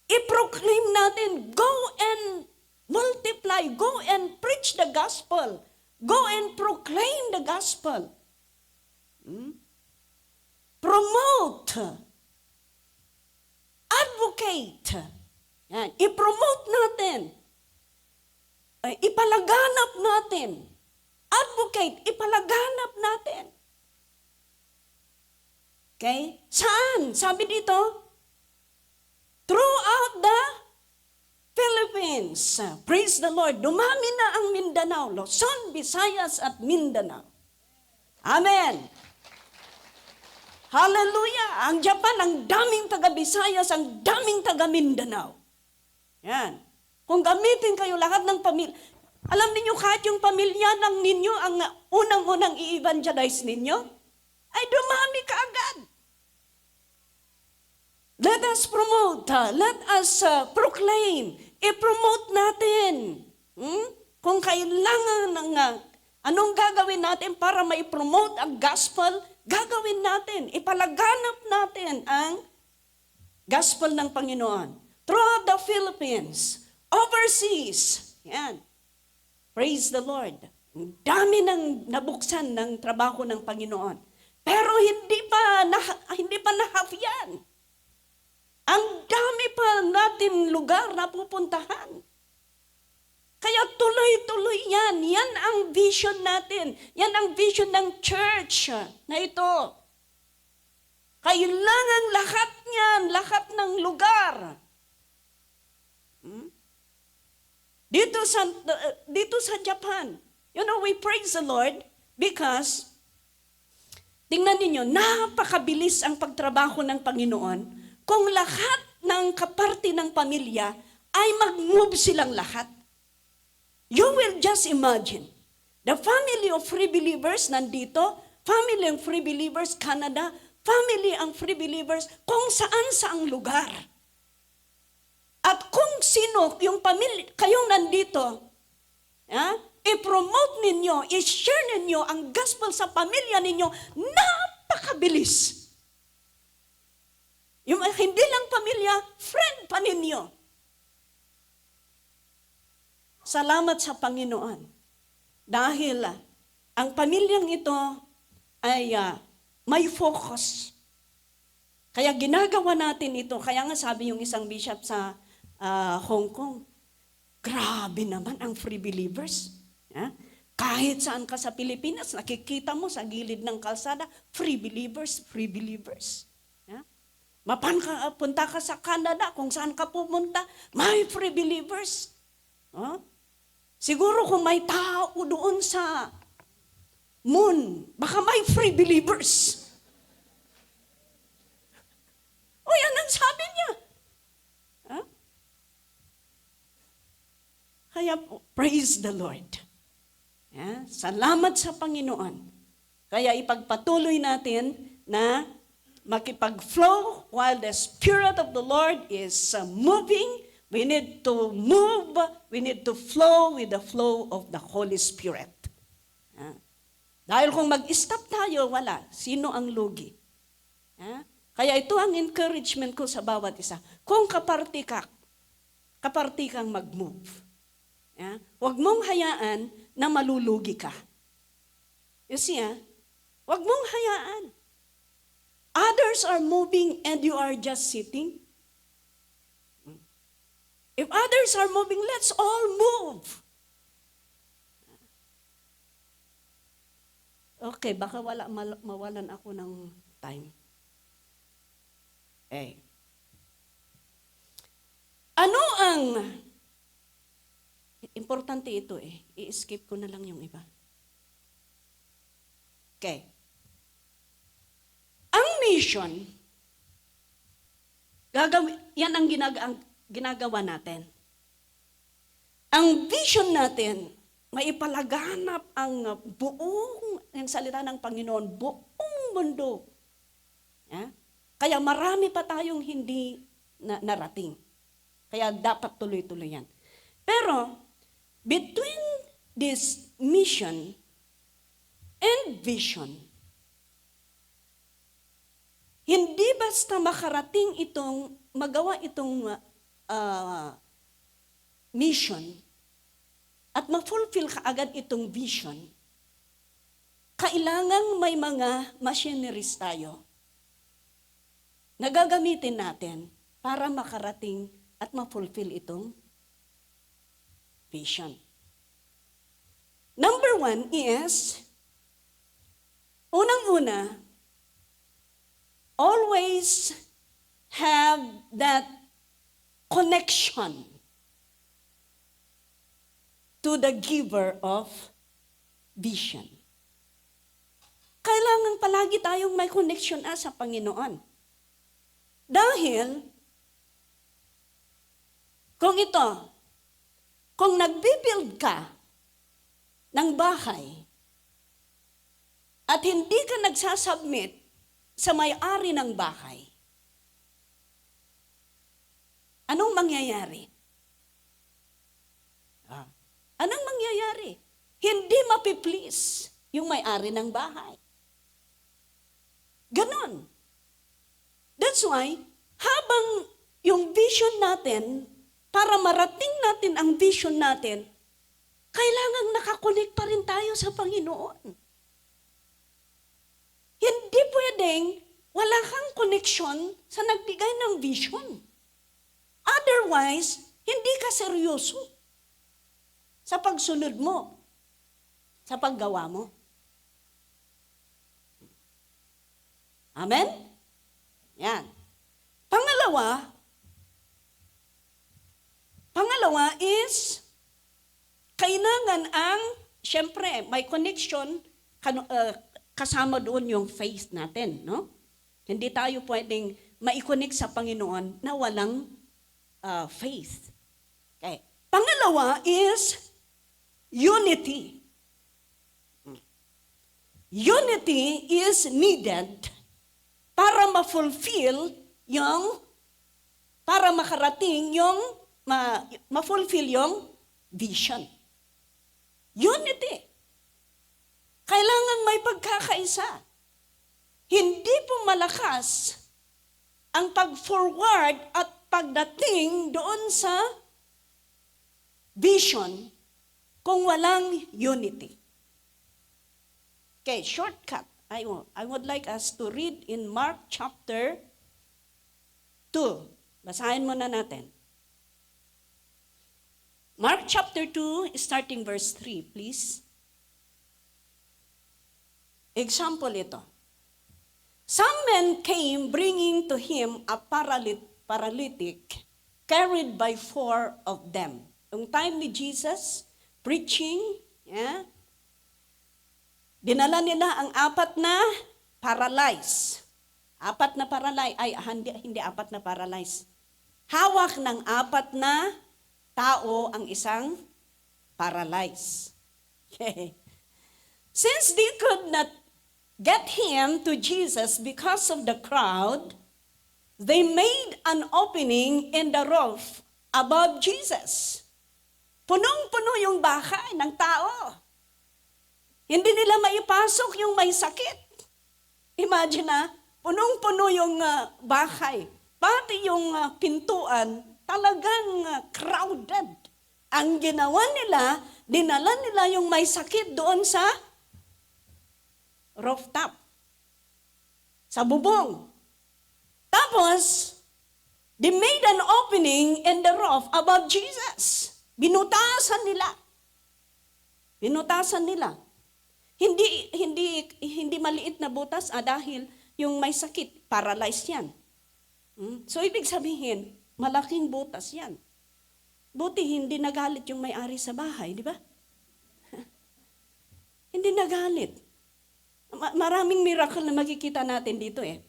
I-proclaim natin, go and multiply, go and preach the gospel. Go and proclaim the gospel. Promote. Advocate. Yan. I-promote natin. Ipalaganap natin. Advocate. Ipalaganap natin. Okay? Saan? Sabi dito, throughout the Philippines. Praise the Lord. Dumami na ang Mindanao. Luzon, Visayas at Mindanao. Amen. Hallelujah. Ang Japan, ang daming taga-Visayas, ang daming taga-Mindanao. Yan. Kung gamitin kayo lahat ng pamilya, alam niyo kahit yung pamilya ng ninyo, ang unang-unang i-evangelize ninyo, ay dumami kaagad. Let us promote, let us proclaim, i-promote natin. Kung kailangan ng anong gagawin natin para ma-promote ang gospel, gagawin natin, ipalaganap natin ang gospel ng Panginoon. Throughout the Philippines, overseas, yan. Praise the Lord. Ang dami ng nabuksan ng trabaho ng Panginoon. Pero hindi pa na-half yan. Ang dami pa natin lugar na pupuntahan. Kaya tuloy-tuloy yan. Yan ang vision natin. Yan ang vision ng church na ito. Kailangan lahat yan, lahat ng lugar. Dito sa Japan, you know, we praise the Lord because, tingnan ninyo, napakabilis ang pagtrabaho ng Panginoon kung lahat ng kaparte ng pamilya ay mag-move silang lahat. You will just imagine, the family of free believers nandito, family ng free believers Canada, family ang free believers kung saan-saang lugar. At kung sino yung pamilya, kayong nandito, i-promote ninyo, i-share ninyo ang gospel sa pamilya ninyo, napakabilis. Yung hindi lang pamilya, friend pa ninyo. Salamat sa Panginoon. Dahil ang pamilyang ito ay may focus. Kaya ginagawa natin ito. Kaya nga sabi yung isang bishop sa Hong Kong, grabe naman ang free believers. Kahit saan ka sa Pilipinas, nakikita mo sa gilid ng kalsada, free believers, free believers. Punta ka sa Canada, kung saan ka pumunta, may free believers. Siguro kung may tao doon sa moon, baka may free believers. O yan ang sabi niya. Kaya praise the Lord. Salamat sa Panginoon. Kaya ipagpatuloy natin na makipag-flow while the Spirit of the Lord is moving. We need to move, we need to flow with the flow of the Holy Spirit. Dahil kung mag-stop tayo, wala. Sino ang lugi? Kaya ito ang encouragement ko sa bawat isa. Kung kaparte kang mag-move. Huwag mong hayaan na malulugi ka. You see, huwag mong hayaan. Others are moving and you are just sitting. If others are moving, let's all move. Okay, baka mawalan ako ng time. Ano ang, importante ito i-skip ko na lang yung iba. Okay. Ang mission, yan ang ginagawa natin. Ang vision natin, maipalaganap ang buong, ang salita ng Panginoon, buong mundo. Kaya marami pa tayong hindi narating. Kaya dapat tuloy-tuloy yan. Pero, between this mission and vision, hindi basta magawa itong mission at ma-fulfill kaagad itong vision, kailangang may mga machineries tayo na gagamitin natin para makarating at ma-fulfill itong vision. Number 1 is, unang-una, always have that connection to the giver of vision. Kailangan palagi tayong may connection sa Panginoon. Dahil, kung nagbibuild ka ng bahay at hindi ka nagsasubmit sa may-ari ng bahay, anong mangyayari? Anong mangyayari? Hindi mapiplease yung may-ari ng bahay. Ganon. That's why, habang yung vision natin, para marating natin ang vision natin, kailangang nakakonek pa rin tayo sa Panginoon. Hindi pwedeng wala kang connection sa nagbigay ng vision. Otherwise, hindi ka seryoso sa pagsunod mo, sa paggawa mo. Amen? Yan. Pangalawa is, kailangan syempre, may connection, kasama doon yung faith natin, no? Hindi tayo pwedeng ma-connect sa Panginoon na walang faith. Okay. Pangalawa is unity. Unity is needed para ma-fulfill para makarating ma-fulfill yung vision. Unity. Kailangan may pagkakaisa. Hindi po malakas ang pag-forward at pagdating doon sa vision kung walang unity. Okay, shortcut. I would like us to read in Mark chapter 2. Basahin muna natin. Mark chapter 2, starting verse 3, please. Example ito. Some men came bringing to him a paralytic carried by 4 of them. Yung time ni Jesus preaching, dinala nila ang 4 na paralyzed. 4 na paralyzed, hindi 4 na paralyzed. Hawak ng 4 na tao ang isang paralyzed. Okay. Since they could not get him to Jesus because of the crowd, they made an opening in the roof above Jesus. Punong-puno yung bahay ng tao. Hindi nila maipasok yung may sakit. Imagine punong-puno yung bahay. Pati yung pintuan, talagang crowded. Ang ginawa nila, dinala nila yung may sakit doon sa rooftop. Sa bubong. Tapos, they made an opening in the roof above Jesus. Binutasan nila. Hindi maliit na butas dahil yung may sakit, paralyzed yan. So, ibig sabihin, malaking butas yan. Buti hindi nagalit yung may-ari sa bahay, di ba? Hindi nagalit. Maraming miracle na makikita natin dito eh.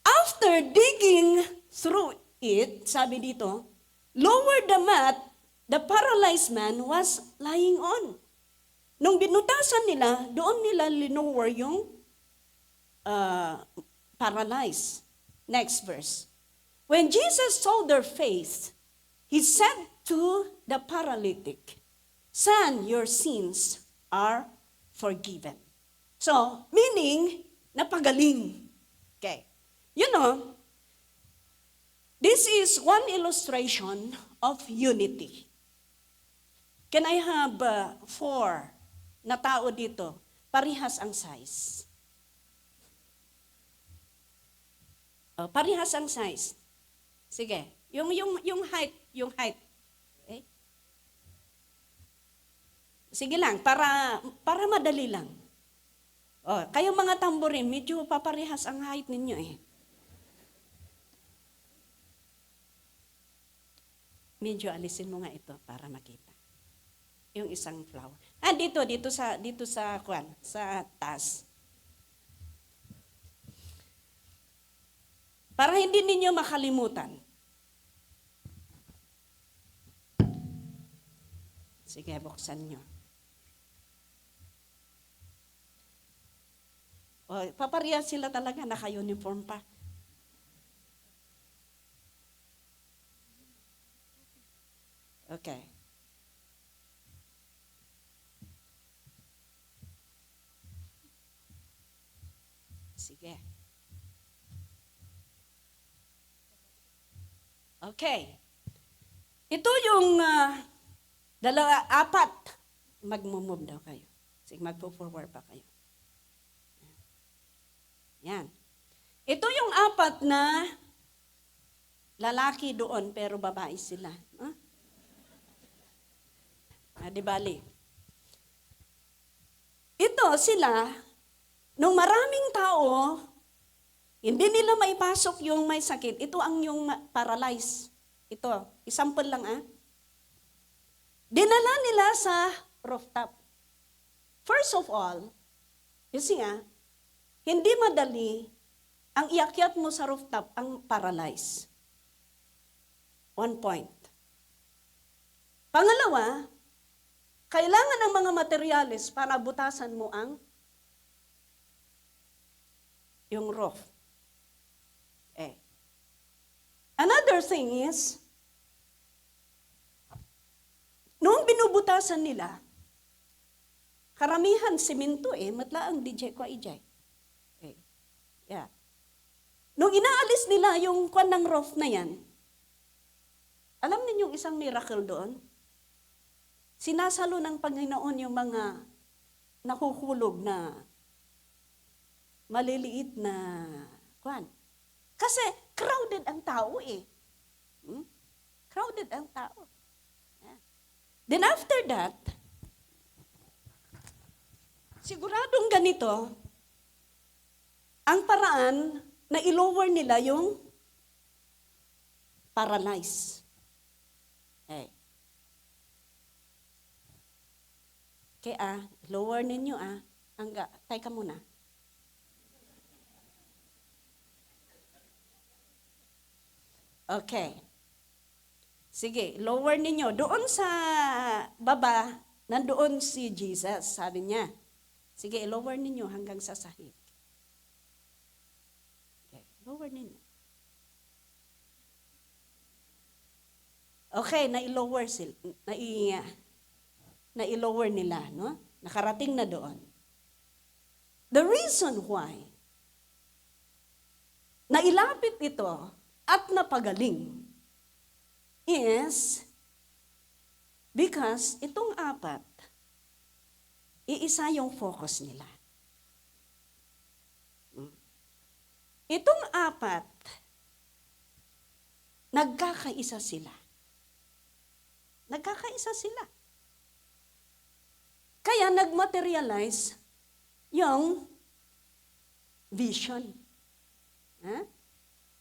After digging through it, sabi dito, lower the mat, the paralyzed man was lying on. Nung binutasan nila, doon nila linower yung paralyzed. Next verse. When Jesus saw their faith, he said to the paralytic, "Son, your sins are forgiven." So, meaning, napagaling. Okay. You know, this is one illustration of unity. Can I have 4 na tao dito? Parihas ang size. Parihas ang size. Sige. Yung height. Okay? Sige lang, para madali lang. Kayo mga tamborin, medyo paparehas ang height ninyo eh. Medyo alisin mo nga ito para makita. Yung isang flower. Dito sa taas. Para hindi ninyo makalimutan. Sige, buksan nyo. Paparehas sila talaga, naka-uniform pa. Okay. Sige. Okay. Ito yung 4. Mag-move daw kayo. Sige, magpo-forward pa kayo. Yan. Ito yung 4 na lalaki doon pero babae sila. Di bali. Ito sila, nung maraming tao, hindi nila maipasok yung may sakit. Ito ang yung paralyzed. Ito, example lang Dinala nila sa rooftop. First of all, you see hindi madali ang iakyat mo sa rooftop ang paralyzed. 1 point. Pangalawa, kailangan ng mga materyales para butasan mo yung roof. Another thing is, noong binubutasan nila, karamihan simento matlaang DJ ko ijay. Yeah. Nung inaalis nila yung kwan ng roof na yan, alam ninyong isang miracle doon? Sinasalo ng Panginoon yung mga nahuhulog na maliliit na kwan. Kasi crowded ang tao Crowded ang tao. Yeah. Then after that, siguradong ganito, ang paraan na i-lower nila yung paralyzed. Kaya lower ninyo tay ka muna. Okay. Sige, lower ninyo. Doon sa baba, nandoon si Jesus, sabi niya. Sige, lower ninyo hanggang sa sahig. Okay, lower ninyo. Okay, na-lower sila. Na-lower nila, no? Nakarating na doon. The reason why nailapit ito at napagaling is because itong 4, iisa yung focus nila. Itong 4, nagkakaisa sila. Nagkakaisa sila. Kaya nagmaterialize yung vision.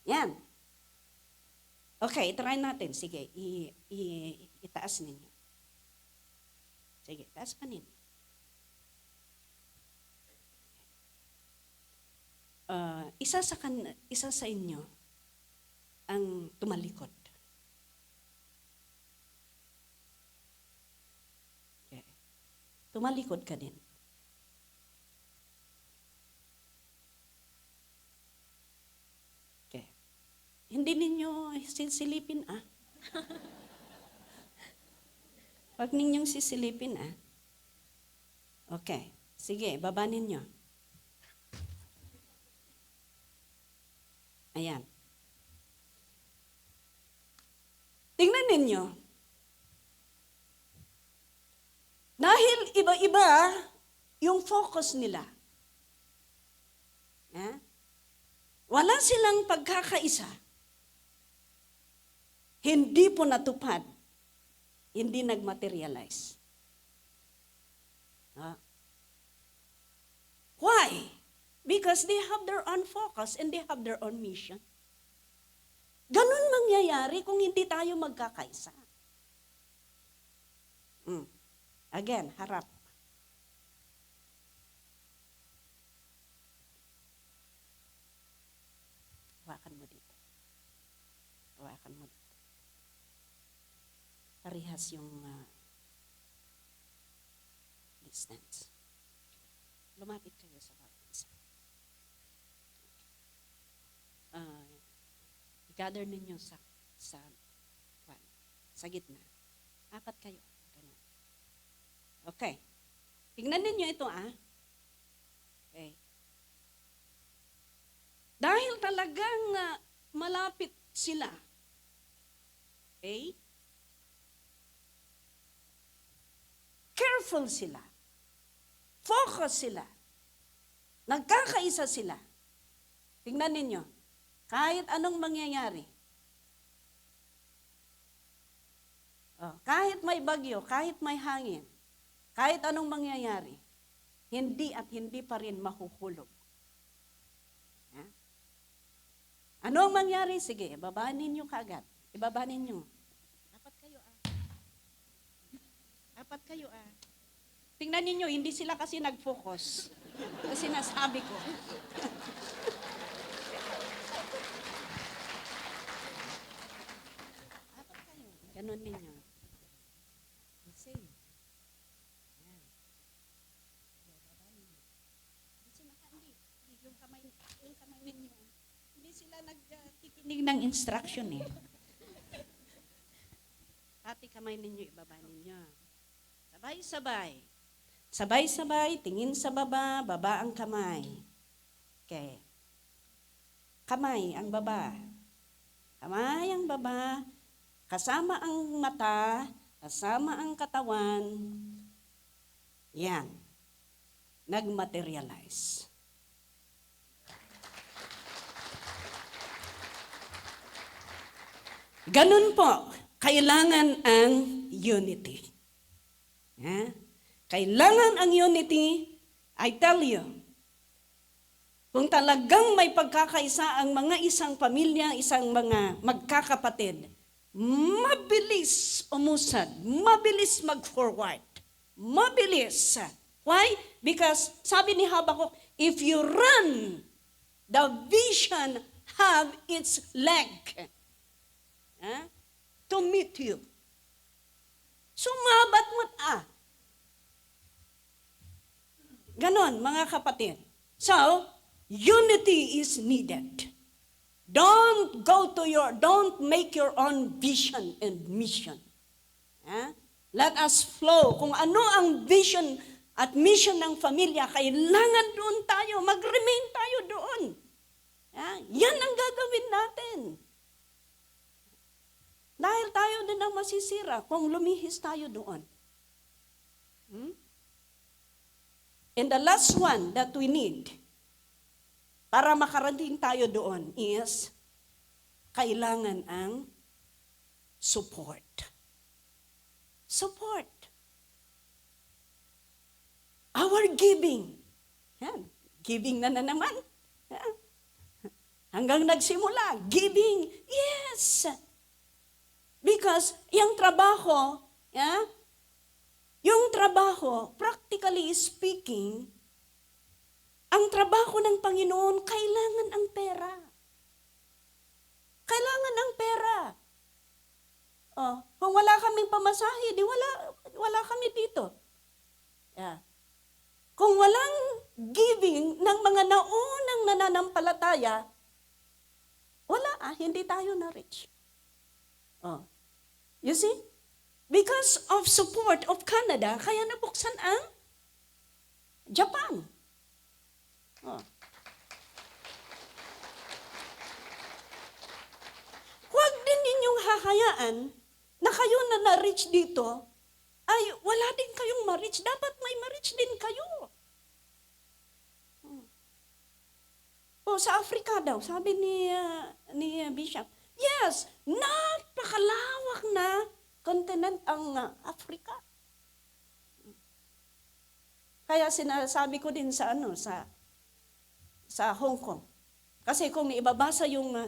Yan. Okay, try natin. Sige, itaas ninyo. Sige, taas pa ninyo. Isa sa inyo ang tumalikod. Okay. Tumalikod ka din. Okay. Hindi ninyo sisilipin Huwag ninyong sisilipin Okay. Sige, baba ninyo. Ayan. Tingnan ninyo. Dahil iba-iba yung focus nila. Wala silang pagkakaisa. Hindi po natupad. Hindi nagmaterialize. Why? Because they have their own focus and they have their own mission. Ganun mangyayari kung hindi tayo magkakaisa. Again, harap. Hawakan mo dito. Hawakan mo dito. Parehas yung distance. Lumapit kayo sa bawat isa. I-gather ninyo sa gitna. 4 kayo. Ganun. Okay. Tingnan ninyo ito Okay. Dahil talagang malapit sila. Okay? Careful sila. Focus sila. Nagkakaisa sila. Tingnan ninyo. Kahit anong mangyayari. Kahit may bagyo, kahit may hangin, kahit anong mangyayari, hindi at hindi pa rin mahuhulog. Ano ang mangyari? Sige, ibabaan ninyo kaagad. Ibaba ninyo. 4 kayo Apat kayo Tingnan ninyo, hindi sila kasi nag-focus. Kasi nasabi ko. Apat kayo. Ganon ninyo. Same. Yan. Baba ninyo. Hindi. Yung kamay ninyo. Hindi sila nagtikinig ng instruction Pati kamay ninyo, ibaba ninyo. Sabay-sabay. Sabay-sabay, tingin sa baba, baba ang kamay. Okay. Kamay ang baba. Kamay ang baba, kasama ang mata, kasama ang katawan. Yan. Nagmaterialize. Ganun po, kailangan ang unity. Kailangan ang unity, I tell you, kung talagang may pagkakaisa ang mga isang pamilya, isang mga magkakapatid, mabilis umusad, mabilis mag-forward, mabilis. Why? Because sabi ni Habakuk, if you run, the vision have its leg to meet you. Sumabat mo Ganon, mga kapatid. So, unity is needed. Don't make your own vision and mission. Let us flow. Kung ano ang vision at mission ng pamilya, kailangan doon tayo, mag-remain tayo doon. Yan ang gagawin natin. Dahil tayo din ang masisira kung lumihis tayo doon. And the last one that we need para makarating tayo doon is kailangan ang support. Support. Our giving. Yan. Giving na naman. Yan. Hanggang nagsimula. Giving. Yes. Because yung trabaho, yung trabaho, practically speaking, ang trabaho ng Panginoon, kailangan ang pera. Kailangan ang pera. Oh, kung wala kaming pamasahe, di wala kami dito. Yeah. Kung walang giving ng mga naunang nananampalataya, hindi tayo na-reach. Oh. You see? Because of support of Canada, kaya nabuksan ang Japan. Oh. Huwag din ninyong hahayaan na kayo na na-reach dito, ay wala din kayong ma-reach. Dapat may ma-reach din kayo. O sa Africa daw, sabi ni Bishop, yes, napakalawak na continent ang Africa. Kaya sinasabi ko din sa Hong Kong. Kasi kung ibabasa yung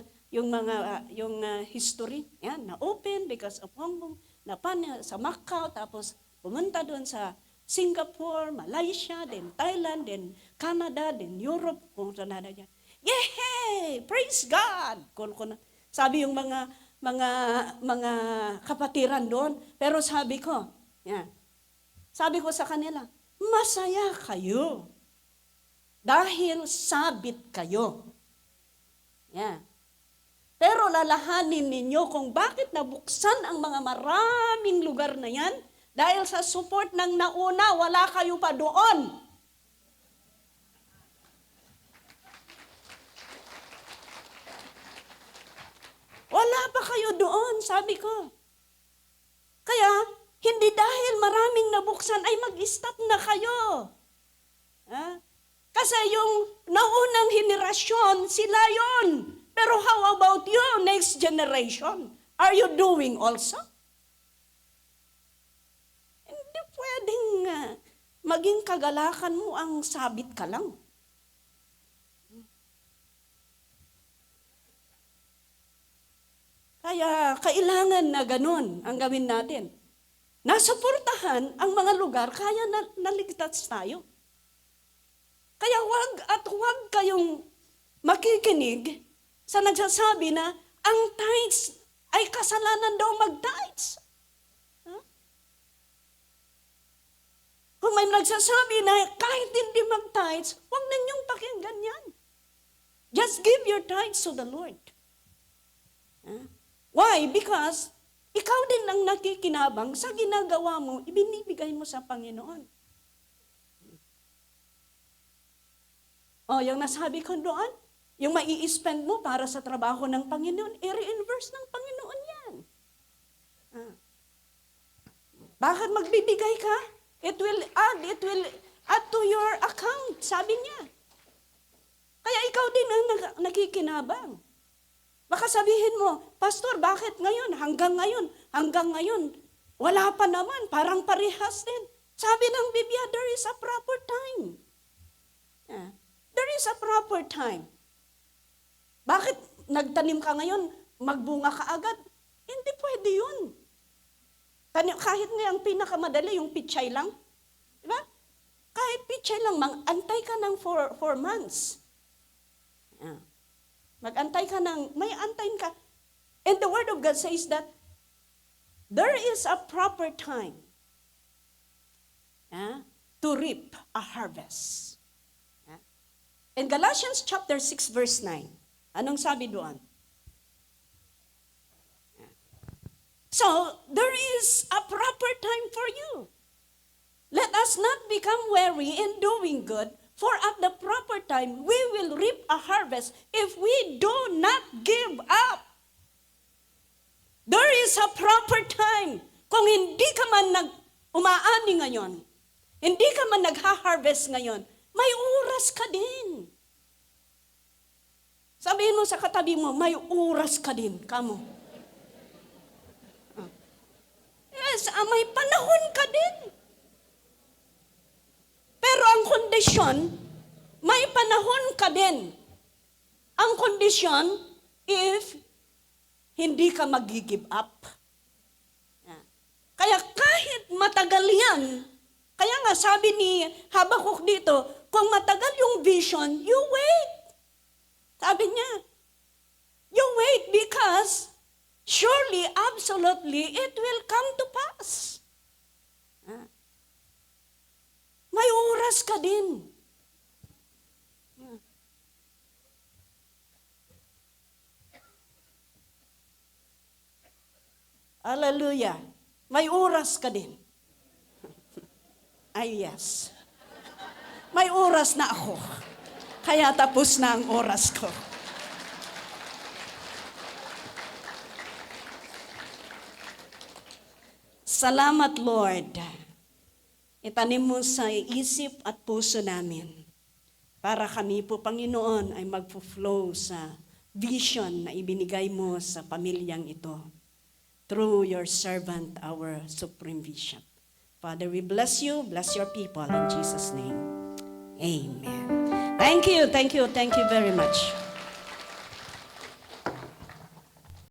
history, na open because of Hong Kong, sa Macau, tapos pumunta doon sa Singapore, Malaysia, then Thailand, then Canada, then Europe, kung saan na dyan. Yay! Praise God! Sabi yung mga kapatiran doon, pero sabi ko sa kanila, masaya kayo dahil sabit kayo. Pero lalahanin ninyo kung bakit nabuksan ang mga maraming lugar na yan, dahil sa support ng nauna, wala kayo pa doon. Wala pa kayo doon, sabi ko. Kaya, hindi dahil maraming nabuksan ay mag-stop na kayo. Kasi yung naunang henerasyon, sila yon. Pero how about you, next generation? Are you doing also? Hindi pwedeng maging kagalakan mo ang sabit ka lang. Kaya kailangan na ganun ang gawin natin. Nasuportahan ang mga lugar, kaya naligtas tayo. Kaya huwag kayong makikinig sa nagsasabi na ang tithes ay kasalanan daw mag-tithes. Kung may nagsasabi na kahit hindi mag-tithes, huwag ninyong pakinggan yan. Just give your tithes to the Lord. Why? Because ikaw din ang nakikinabang sa ginagawa mo, ibinibigay mo sa Panginoon. Yung nasabi ko doon, yung mai-spend mo para sa trabaho ng Panginoon, i-reimburse ng Panginoon yan. Bakit magbibigay ka? It will add to your account, sabi niya. Kaya ikaw din ang nakikinabang. Baka sabihin mo, Pastor, bakit ngayon, hanggang ngayon, wala pa naman, parang parehas din. Sabi ng Biblia, there is a proper time. There is a proper time. Bakit nagtanim ka ngayon, magbunga ka agad? Hindi pwede yun. Kahit nga ang pinakamadali, yung pichay lang. Diba? Kahit pichay lang, antay ka ng 4 months. Mag-antay ka may antayin ka. And the Word of God says that there is a proper time to reap a harvest. In Galatians chapter 6 verse 9, anong sabi doon? So, there is a proper time for you. Let us not become weary in doing good, for at the proper time, we will reap a harvest if we do not give up. There is a proper time. Kung hindi ka man umaani ngayon, hindi ka man nagha-harvest ngayon, may oras ka din. Sabihin mo sa katabi mo, may oras ka din, kamo. Yes, may panahon ka din. Pero ang kondisyon, may panahon ka din. Ang kondisyon, if hindi ka mag-give up. Kaya kahit matagal yan, kaya nga sabi ni Habakuk dito, kung matagal yung vision, you wait. Sabi niya, you wait because surely, absolutely, it will come to pass. May oras ka din. Hallelujah. May oras ka din. Ay, yes. May oras na ako. Kaya tapos na ang oras ko. Salamat, Lord. Itanim mo sa isip at puso namin para kami po, Panginoon, ay magpo-flow sa vision na ibinigay mo sa pamilyang ito through your servant, our Supreme Bishop. Father, we bless you, bless your people in Jesus' name. Amen. Thank you very much.